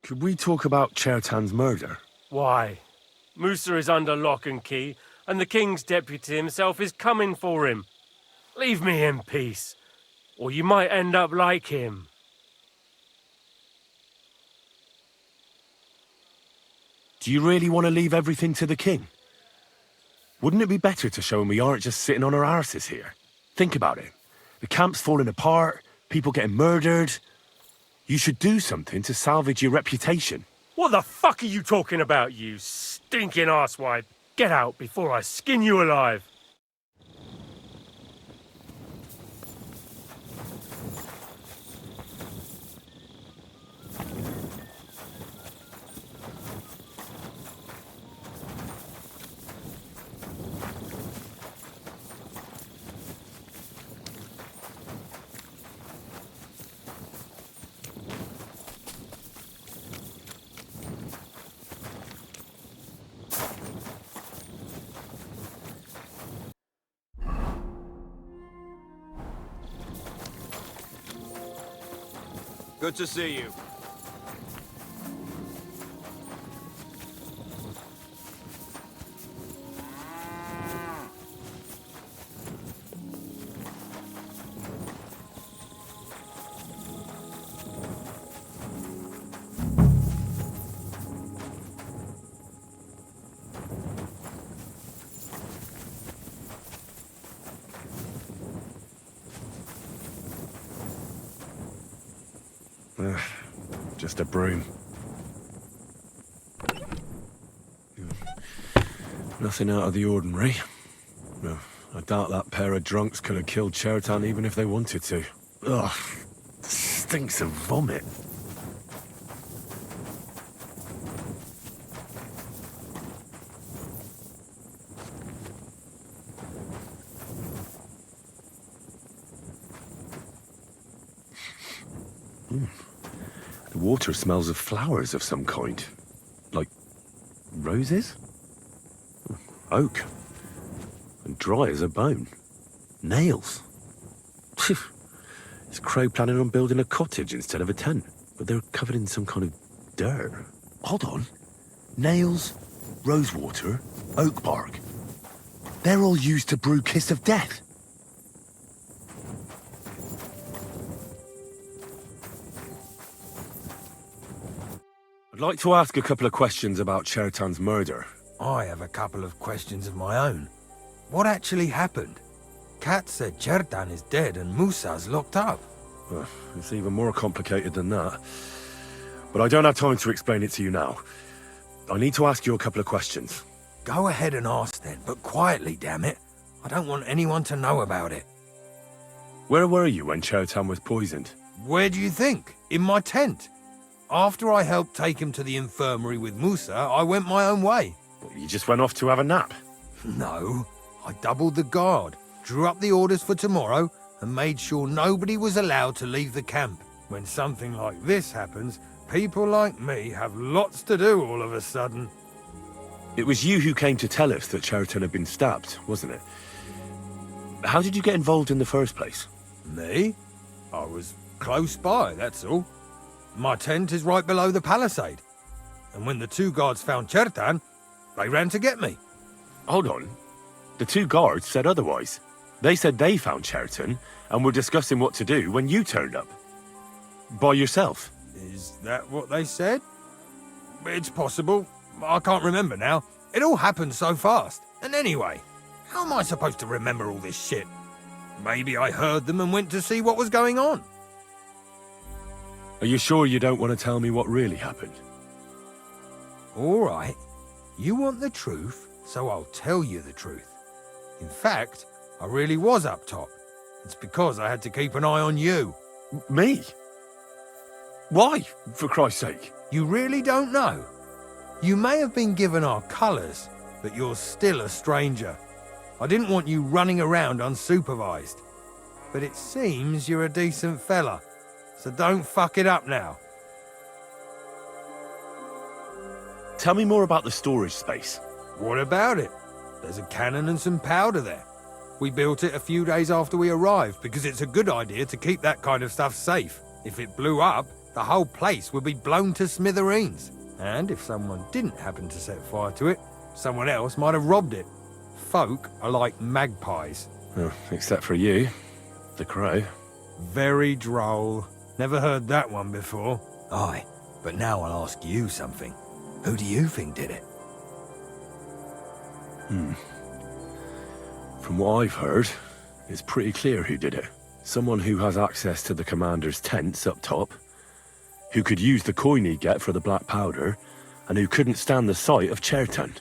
Speaker 3: Could we talk about Chertan's murder?
Speaker 6: Why? Musa is under lock and key, and the king's deputy himself is coming for him. Leave me in peace, or you might end up like him.
Speaker 3: Do you really want to leave everything to the king? Wouldn't it be better to show him we aren't just sitting on our arses here? Think about it. The camp's falling apart, people getting murdered. You should do something to salvage your reputation.
Speaker 6: What the fuck are you talking about, you stinking arsewipe? Get out before I skin you alive.
Speaker 1: Good to see you.
Speaker 3: Just a broom. Nothing out of the ordinary. No, I doubt that pair of drunks could have killed Chertan even if they wanted to. Ugh, stinks of vomit. The water smells of flowers of some kind. Like roses? Oak. And dry as a bone. Nails. Is Crow planning on building a cottage instead of a tent? But they're covered in some kind of dirt. Hold on. Nails, rosewater, oak bark. They're all used to brew Kiss of Death. I'd like to ask a couple of questions about Chertan's murder.
Speaker 7: I have a couple of questions of my own. What actually happened? Kat said Chertan is dead and Musa's locked up.
Speaker 3: It's even more complicated than that. But I don't have time to explain it to you now. I need to ask you a couple of questions.
Speaker 7: Go ahead and ask then, but quietly, damn it. I don't want anyone to know about it.
Speaker 3: Where were you when Chertan was poisoned?
Speaker 7: Where do you think? In my tent. After I helped take him to the infirmary with Musa, I went my own way.
Speaker 3: You just went off to have a nap?
Speaker 7: No, I doubled the guard, drew up the orders for tomorrow, and made sure nobody was allowed to leave the camp. When something like this happens, people like me have lots to do all of a sudden.
Speaker 3: It was you who came to tell us that Chertan had been stabbed, wasn't it? How did you get involved in the first place?
Speaker 7: Me? I was close by, that's all. My tent is right below the palisade. And when the two guards found Chertan, they ran to get me.
Speaker 3: Hold on. The two guards said otherwise. They said they found Chertan and were discussing what to do when you turned up. By yourself.
Speaker 7: Is that what they said? It's possible. I can't remember now. It all happened so fast. And anyway, how am I supposed to remember all this shit? Maybe I heard them and went to see what was going on.
Speaker 3: Are you sure you don't want to tell me what really happened?
Speaker 7: All right. You want the truth, so I'll tell you the truth. In fact, I really was up top. It's because I had to keep an eye on you.
Speaker 3: Me? Why, for Christ's sake?
Speaker 7: You really don't know? You may have been given our colours, but you're still a stranger. I didn't want you running around unsupervised. but it seems you're a decent fella. So don't fuck it up now.
Speaker 3: Tell me more about the storage space.
Speaker 7: What about it? There's a cannon and some powder there. We built it a few days after we arrived because it's a good idea to keep that kind of stuff safe. If it blew up, the whole place would be blown to smithereens. And if someone didn't happen to set fire to it, someone else might have robbed it. Folk are like magpies.
Speaker 3: Oh, except for you, the crow.
Speaker 7: Very droll. Never heard that one before. Aye, but now I'll ask you something. Who do you think did it?
Speaker 3: From what I've heard, it's pretty clear who did it. Someone who has access to the commander's tents up top, who could use the coin he'd get for the black powder, and who couldn't stand the sight of Chertan.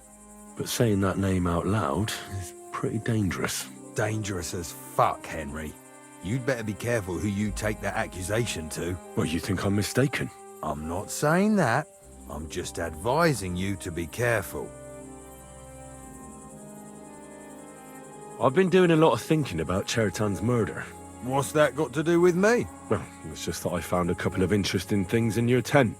Speaker 3: But saying that name out loud is pretty dangerous.
Speaker 7: Dangerous as fuck, Henry. You'd better be careful who you take that accusation to.
Speaker 3: Well, you think I'm mistaken?
Speaker 7: I'm not saying that. I'm just advising you to be careful.
Speaker 3: I've been doing a lot of thinking about Chertan's murder.
Speaker 7: What's that got to do with me?
Speaker 3: Well, it's just that I found a couple of interesting things in your tent.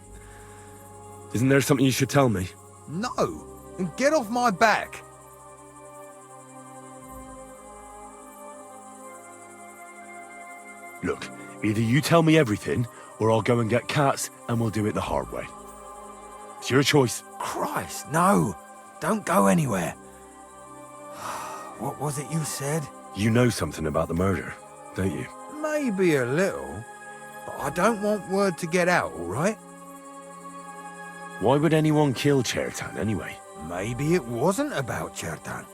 Speaker 3: Isn't there something you should tell me?
Speaker 7: No, and get off my back.
Speaker 3: Look, either you tell me everything, or I'll go and get cats, and we'll do it the hard way. It's your choice.
Speaker 7: Christ, no. Don't go anywhere. What was it you said?
Speaker 3: You know something about the murder, don't you?
Speaker 7: Maybe a little, but I don't want word to get out, all right?
Speaker 3: Why would anyone kill Chertan anyway?
Speaker 7: Maybe it wasn't about Chertan.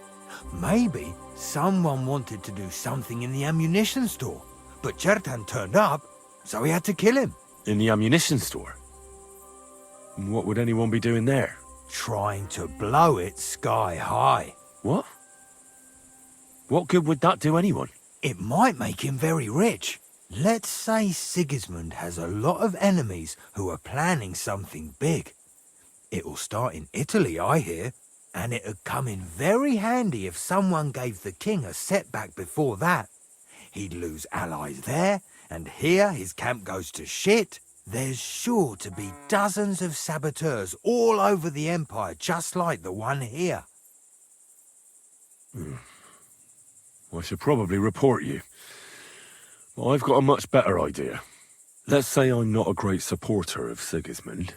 Speaker 7: Maybe someone wanted to do something in the ammunition store, but Chertan turned up, so he had to kill him.
Speaker 3: In the ammunition store? What would anyone be doing there?
Speaker 7: Trying to blow it sky high.
Speaker 3: What? What good would that do anyone?
Speaker 7: It might make him very rich. Let's say Sigismund has a lot of enemies who are planning something big. It'll start in Italy, I hear, and it'd come in very handy if someone gave the king a setback before that. He'd lose allies there, and here his camp goes to shit. There's sure to be dozens of saboteurs all over the empire, just like the one here.
Speaker 3: I should probably report you. But I've got a much better idea. Let's say I'm not a great supporter of Sigismund.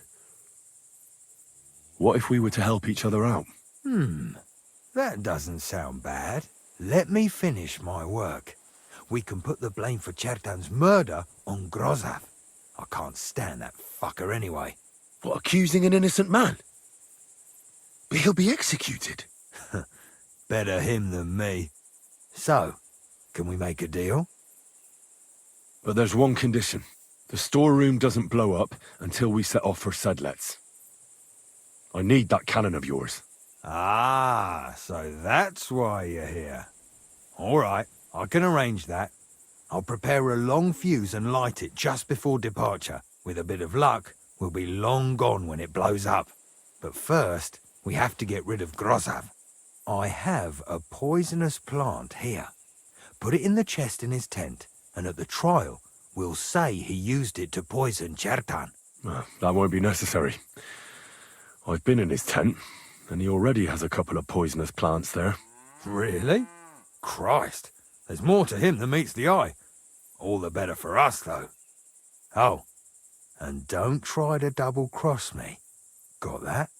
Speaker 3: What if we were to help each other out?
Speaker 7: That doesn't sound bad. Let me finish my work. We can put the blame for Chertan's murder on Grozav. I can't stand that fucker anyway.
Speaker 3: What, accusing an innocent man? But he'll be executed.
Speaker 7: Better him than me. So, can we make a deal?
Speaker 3: But there's one condition. The storeroom doesn't blow up until we set off for Sedlets. I need that cannon of yours.
Speaker 7: Ah, so that's why you're here. All right, I can arrange that. I'll prepare a long fuse and light it just before departure. With a bit of luck, we'll be long gone when it blows up. But first, we have to get rid of Grozav. I have a poisonous plant here. Put it in the chest in his tent, and at the trial, we'll say he used it to poison Chertan.
Speaker 3: That won't be necessary. I've been in his tent, and he already has a couple of poisonous plants there.
Speaker 7: Really? Christ, there's more to him than meets the eye. All the better for us, though. Oh, and don't try to double-cross me. Got that?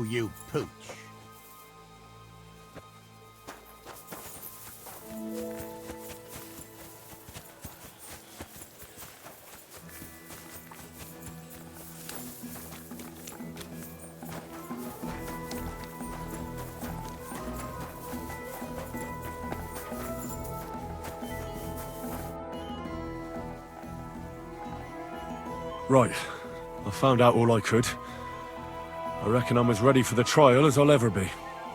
Speaker 10: you pooch.
Speaker 3: Right. I found out all I could. I reckon I'm as ready for the trial as I'll ever be.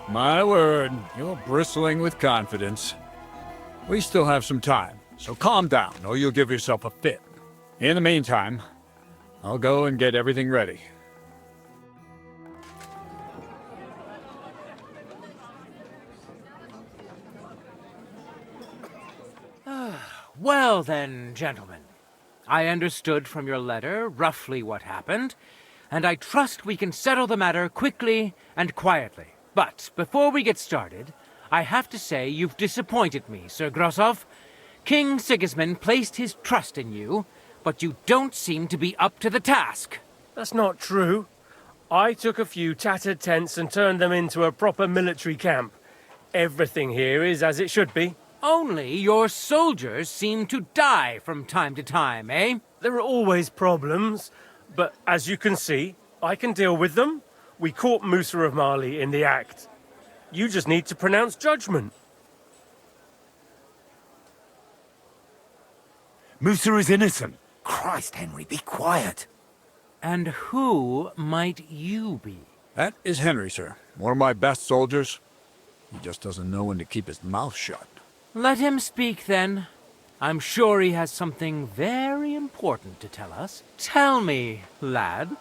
Speaker 1: My word, you're bristling with confidence. We still have some time, so calm down, or you'll give yourself a fit. In the meantime, I'll go and get everything ready.
Speaker 8: Well then, gentlemen. I understood from your letter roughly what happened, and I trust we can settle the matter quickly and quietly. But before we get started, I have to say you've disappointed me, Sir Grosov. King Sigismund placed his trust in you, but you don't seem to be up to the task.
Speaker 6: That's not true. I took a few tattered tents and turned them into a proper military camp. Everything here is as it should be.
Speaker 8: Only your soldiers seem to die from time to time, eh?
Speaker 6: There are always problems, but as you can see, I can deal with them. We caught Musa of Mali in the act. You just need to pronounce judgment.
Speaker 3: Musa is innocent.
Speaker 10: Christ, Henry, be quiet.
Speaker 8: And who might you be?
Speaker 1: That is Henry, sir. One of my best soldiers. He just doesn't know when to keep his mouth shut.
Speaker 8: Let him speak, then. I'm sure he has something very important to tell us. Tell me, lad,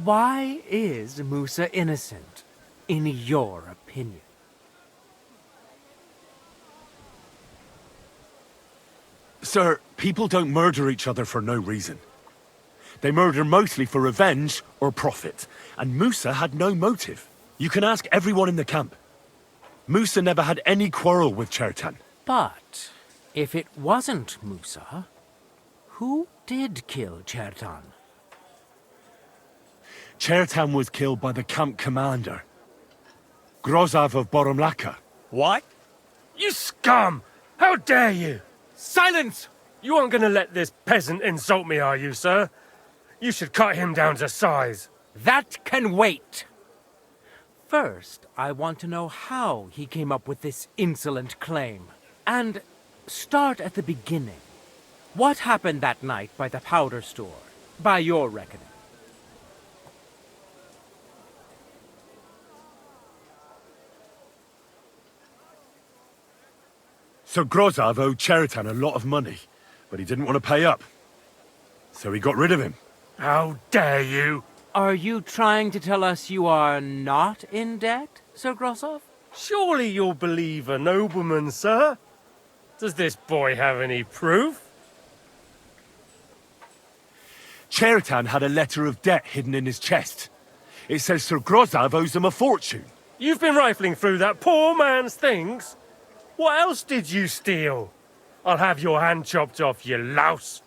Speaker 8: why is Musa innocent, in your opinion?
Speaker 3: Sir, people don't murder each other for no reason. They murder mostly for revenge or profit, and Musa had no motive. You can ask everyone in the camp. Musa never had any quarrel with Chertan.
Speaker 8: But if it wasn't Musa, who did kill Chertan?
Speaker 3: Chertan was killed by the camp commander, Grozov of Boromlaka.
Speaker 1: What?
Speaker 6: You scum! How dare you!
Speaker 8: Silence!
Speaker 6: You aren't going to let this peasant insult me, are you, sir? You should cut him down to size.
Speaker 8: That can wait. First, I want to know how he came up with this insolent claim. And start at the beginning. What happened that night by the powder store, by your reckoning?
Speaker 3: So Grozov owed Chertan a lot of money, but he didn't want to pay up. So he got rid of him.
Speaker 6: How dare you!
Speaker 8: Are you trying to tell us you are not in debt, Sir Grosov?
Speaker 6: Surely you'll believe a nobleman, sir? Does this boy have any proof?
Speaker 3: Chertan had a letter of debt hidden in his chest. It says Sir Grozov owes him a fortune.
Speaker 6: You've been rifling through that poor man's things? What else did you steal? I'll have your hand chopped off, you louse.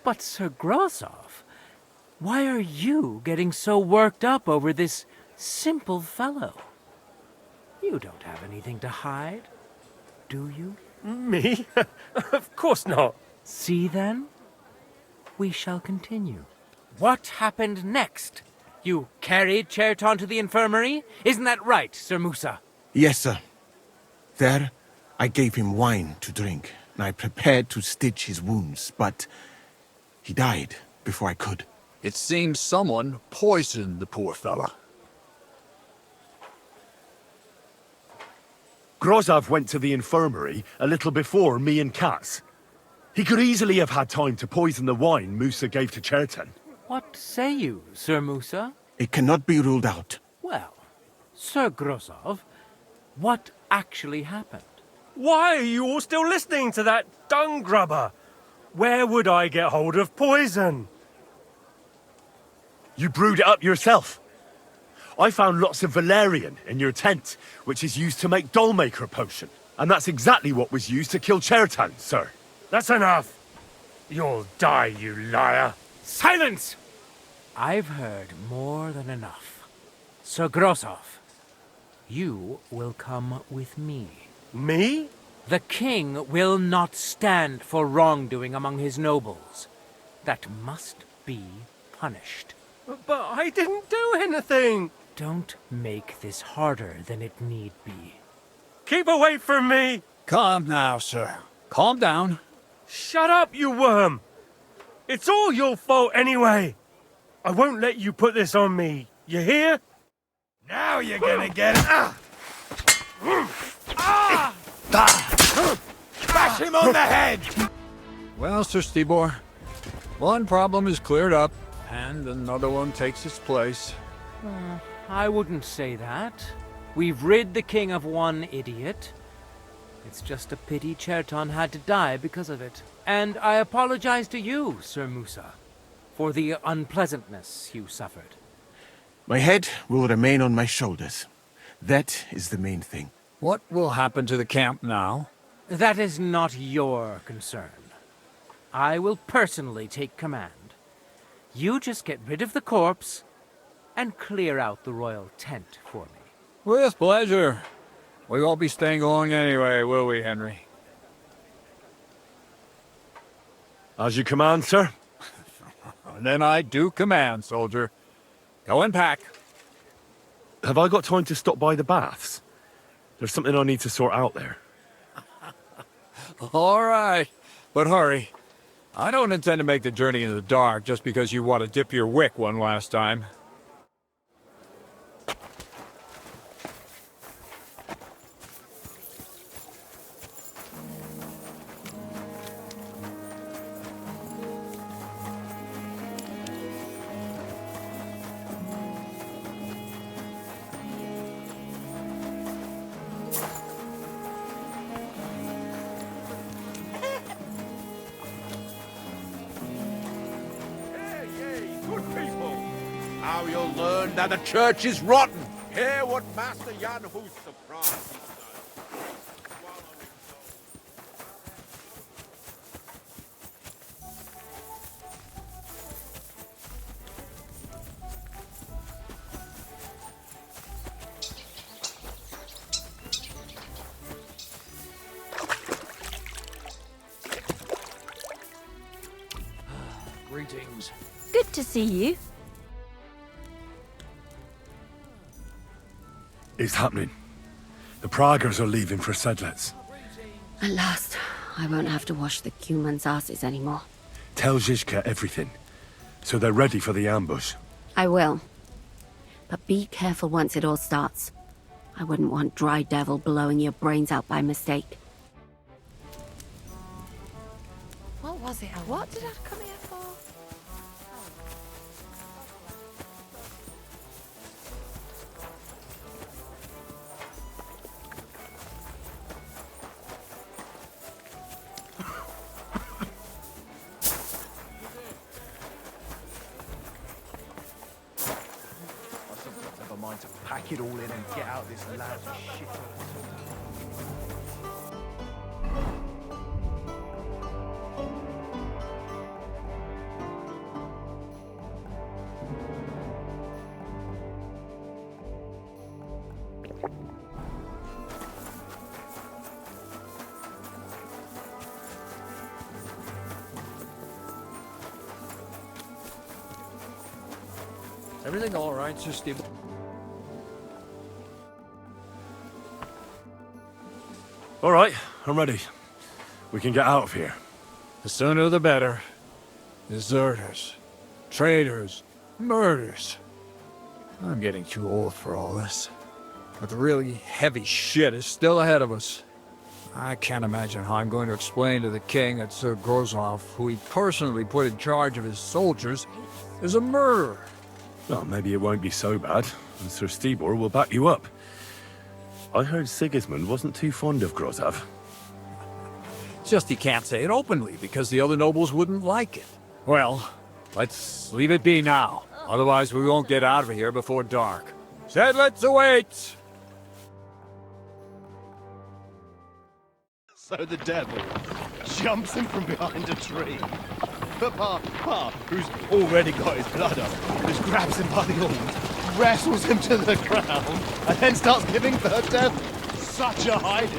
Speaker 8: But Sir Grosov, why are you getting so worked up over this simple fellow? You don't have anything to hide, do you?
Speaker 6: Me? Of course not.
Speaker 8: See then? We shall continue. What happened next? You carried Chertan to the infirmary? Isn't that right, Sir Musa?
Speaker 2: Yes, sir. There, I gave him wine to drink, and I prepared to stitch his wounds, but he died before I could.
Speaker 1: It seems someone poisoned the poor fella.
Speaker 3: Grozov went to the infirmary a little before me and Katz. He could easily have had time to poison the wine Musa gave to Chertan.
Speaker 8: What say you, Sir Musa?
Speaker 2: It cannot be ruled out.
Speaker 8: Well, Sir Grosov, what actually happened?
Speaker 6: Why are you all still listening to that dung grubber? Where would I get hold of poison?
Speaker 3: You brewed it up yourself. I found lots of valerian in your tent, which is used to make dollmaker potion. And that's exactly what was used to kill Chertan, sir.
Speaker 6: That's enough. You'll die, you liar.
Speaker 8: Silence! I've heard more than enough. Sir Grosov, you will come with me.
Speaker 6: Me?
Speaker 8: The king will not stand for wrongdoing among his nobles. That must be punished.
Speaker 6: But I didn't do anything!
Speaker 8: Don't make this harder than it need be.
Speaker 6: Keep away from me!
Speaker 1: Calm now, sir. Calm down.
Speaker 6: Shut up, you worm! It's all your fault anyway! I won't let you put this on me, you hear?
Speaker 7: Now you're gonna get it. Bash him on the head!
Speaker 1: Well, Sir Stibor, one problem is cleared up, and another one takes its place.
Speaker 8: I wouldn't say that. We've rid the king of one idiot. It's just a pity Cherton had to die because of it. And I apologize to you, Sir Musa, for the unpleasantness you suffered.
Speaker 2: My head will remain on my shoulders. That is the main thing.
Speaker 1: What will happen to the camp now?
Speaker 8: That is not your concern. I will personally take command. You just get rid of the corpse and clear out the royal tent for me.
Speaker 1: With pleasure. We won't be staying long anyway, will we, Henry?
Speaker 3: As you command, sir.
Speaker 1: And then I do command, soldier. Go and pack.
Speaker 3: Have I got time to stop by the baths? There's something I need to sort out there.
Speaker 1: All right, but hurry. I don't intend to make the journey in the dark just because you want to dip your wick one last time.
Speaker 10: Now you'll learn that the church is rotten. Hear what Master Jan Hus surprised he
Speaker 1: Greetings.
Speaker 12: Good to see you.
Speaker 3: It's happening. The Praggers are leaving for Sedlets.
Speaker 11: At last, I won't have to wash the humans' asses anymore.
Speaker 3: Tell Zizka everything, so they're ready for the ambush.
Speaker 11: I will. But be careful once it all starts. I wouldn't want Dry Devil blowing your brains out by mistake.
Speaker 12: What was it? What did I come here for?
Speaker 10: never mind to pack it all in and get out this lousy shit.
Speaker 1: Everything all right, Sir Steve?
Speaker 3: All right, I'm ready. We can get out of here.
Speaker 1: The sooner the better. Deserters, traitors, murders. I'm getting too old for all this. But the really heavy shit is still ahead of us. I can't imagine how I'm going to explain to the king that Sir Grosov, who he personally put in charge of his soldiers, is a murderer.
Speaker 3: Well, maybe it won't be so bad, and Sir Stibor will back you up. I heard Sigismund wasn't too fond of Grosov.
Speaker 1: Just he can't say it openly because the other nobles wouldn't like it. Well, let's leave it be now. Otherwise we won't get out of here before dark. Sedlets awaits!
Speaker 10: So the devil jumps in from behind a tree.
Speaker 13: Pa, who's already got his blood up, just grabs him by the horns, wrestles him to the ground, and then starts giving birth to such a hiding.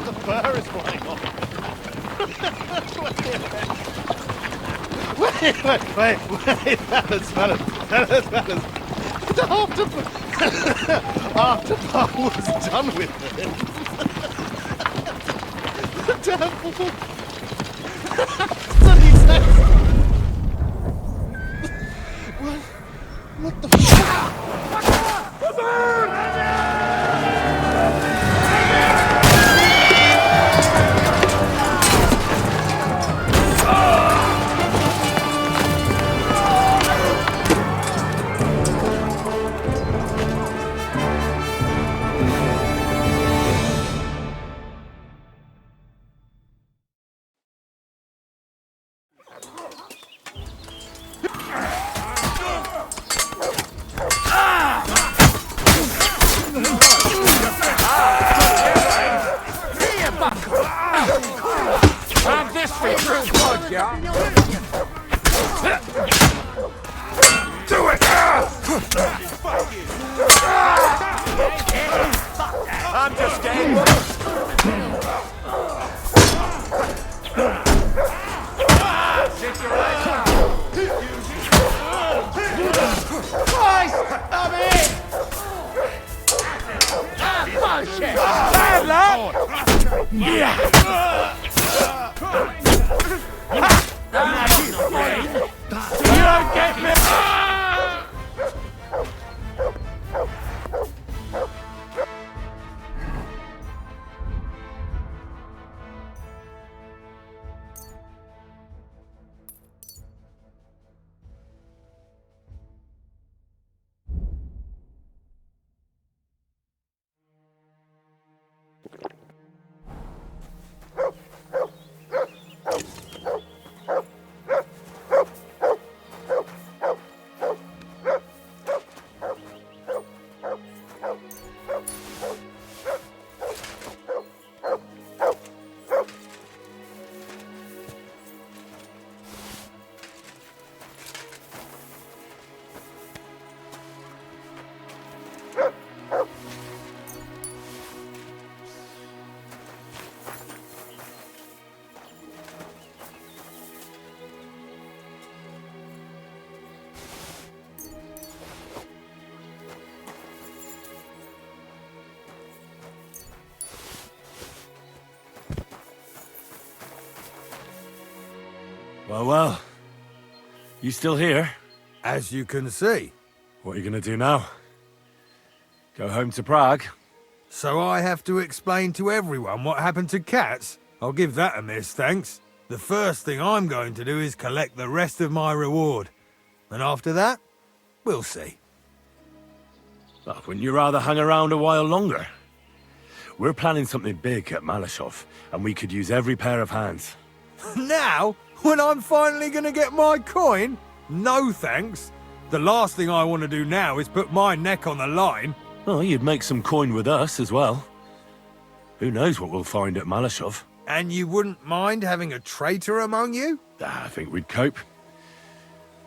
Speaker 13: The fur is flying off. Wait, fellas. After Pa was done with it, the devil... What did he say? What the fuck?
Speaker 1: Have this for true blood, yeah? Do it!
Speaker 9: I'm just getting...
Speaker 13: Christ! I'm in! Bullshit! Bad luck! Yeah! You don't get me!
Speaker 3: Well. You still here?
Speaker 7: As you can see.
Speaker 3: What are you gonna do now? Go home to Prague?
Speaker 7: So I have to explain to everyone what happened to Cats? I'll give that a miss, thanks. The first thing I'm going to do is collect the rest of my reward. And after that, we'll see.
Speaker 3: Well, wouldn't you rather hang around a while longer? We're planning something big at Malashov, and we could use every pair of hands.
Speaker 7: Now? When I'm finally gonna get my coin? No thanks. The last thing I want to do now is put my neck on the line.
Speaker 3: Oh, you'd make some coin with us as well. Who knows what we'll find at Malashov?
Speaker 7: And you wouldn't mind having a traitor among you?
Speaker 3: I think we'd cope.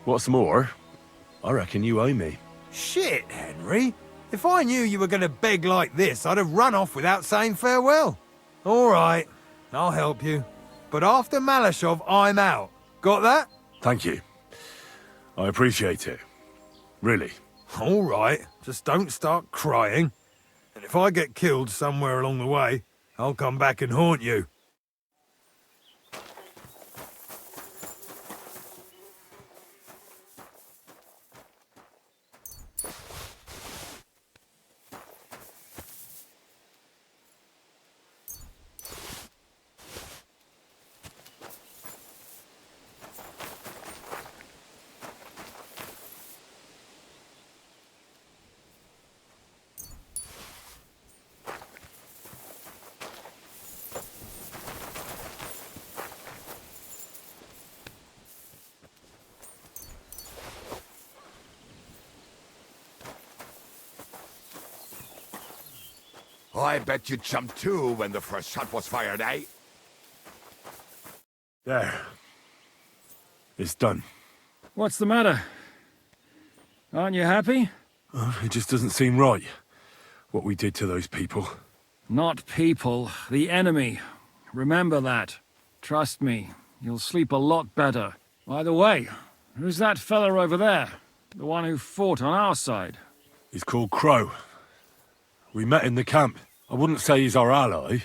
Speaker 3: What's more, I reckon you owe me.
Speaker 7: Shit, Henry. If I knew you were going to beg like this, I'd have run off without saying farewell. All right, I'll help you. But after Malashov, I'm out. Got that?
Speaker 3: Thank you. I appreciate it. Really.
Speaker 7: All right, just don't start crying. And if I get killed somewhere along the way, I'll come back and haunt you.
Speaker 10: I bet you jumped too when the first shot was fired, eh?
Speaker 3: There. It's done.
Speaker 5: What's the matter? Aren't you happy?
Speaker 3: It just doesn't seem right, what we did to those people.
Speaker 5: Not people, the enemy. Remember that. Trust me, you'll sleep a lot better. By the way, who's that fella over there? The one who fought on our side?
Speaker 3: He's called Crow. We met in the camp. I wouldn't say he's our ally,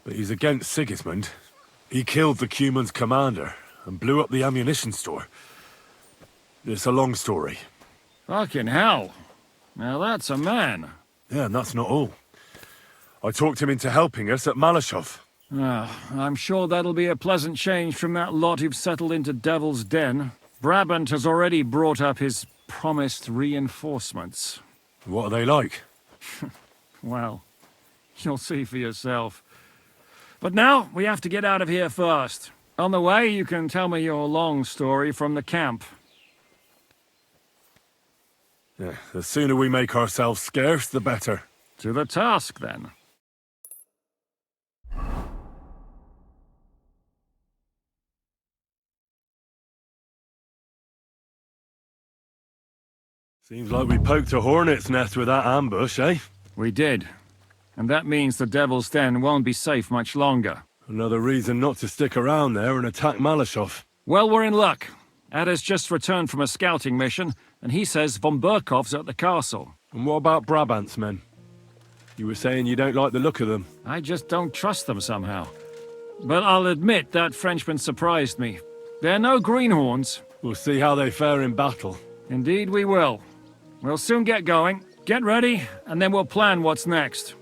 Speaker 3: but he's against Sigismund. He killed the Cuman's commander and blew up the ammunition store. It's a long story.
Speaker 5: Fucking hell. Now that's a man.
Speaker 3: Yeah, and that's not all. I talked him into helping us at Malashov.
Speaker 5: I'm sure that'll be a pleasant change from that lot who've settled into Devil's Den. Brabant has already brought up his promised reinforcements.
Speaker 3: What are they like?
Speaker 5: Well, you'll see for yourself. But now, we have to get out of here first. On the way, you can tell me your long story from the camp.
Speaker 3: Yeah, the sooner we make ourselves scarce, the better.
Speaker 5: To the task, then.
Speaker 3: Seems like we poked a hornet's nest with that ambush, eh?
Speaker 5: We did. And that means the Devil's Den won't be safe much longer.
Speaker 3: Another reason not to stick around there and attack Malashov.
Speaker 5: Well, we're in luck. Ada's just returned from a scouting mission, and he says von Burkov's at the castle.
Speaker 3: And what about Brabant's men? You were saying you don't like the look of them.
Speaker 5: I just don't trust them somehow. But I'll admit that Frenchman surprised me. They're no greenhorns.
Speaker 3: We'll see how they fare in battle.
Speaker 5: Indeed we will. We'll soon get going. Get ready, and then we'll plan what's next.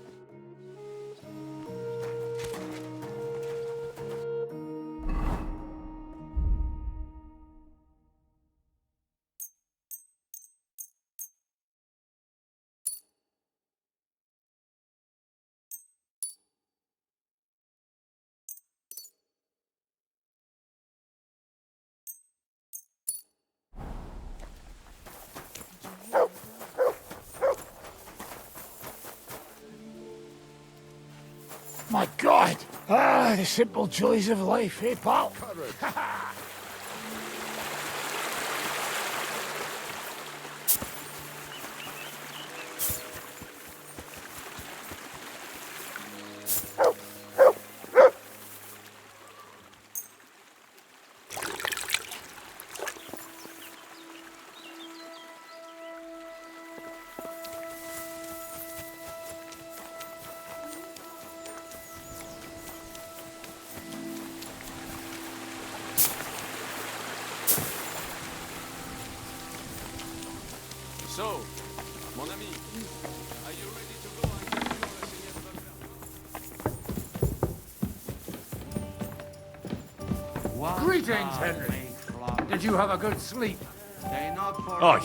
Speaker 14: My God! Ah, the simple joys of life, eh, pal?
Speaker 1: So, mon ami, are you ready to go and get your
Speaker 14: Greetings, Henry. Did you have a good sleep?
Speaker 3: Aye.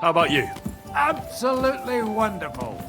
Speaker 3: How about you?
Speaker 14: Absolutely wonderful.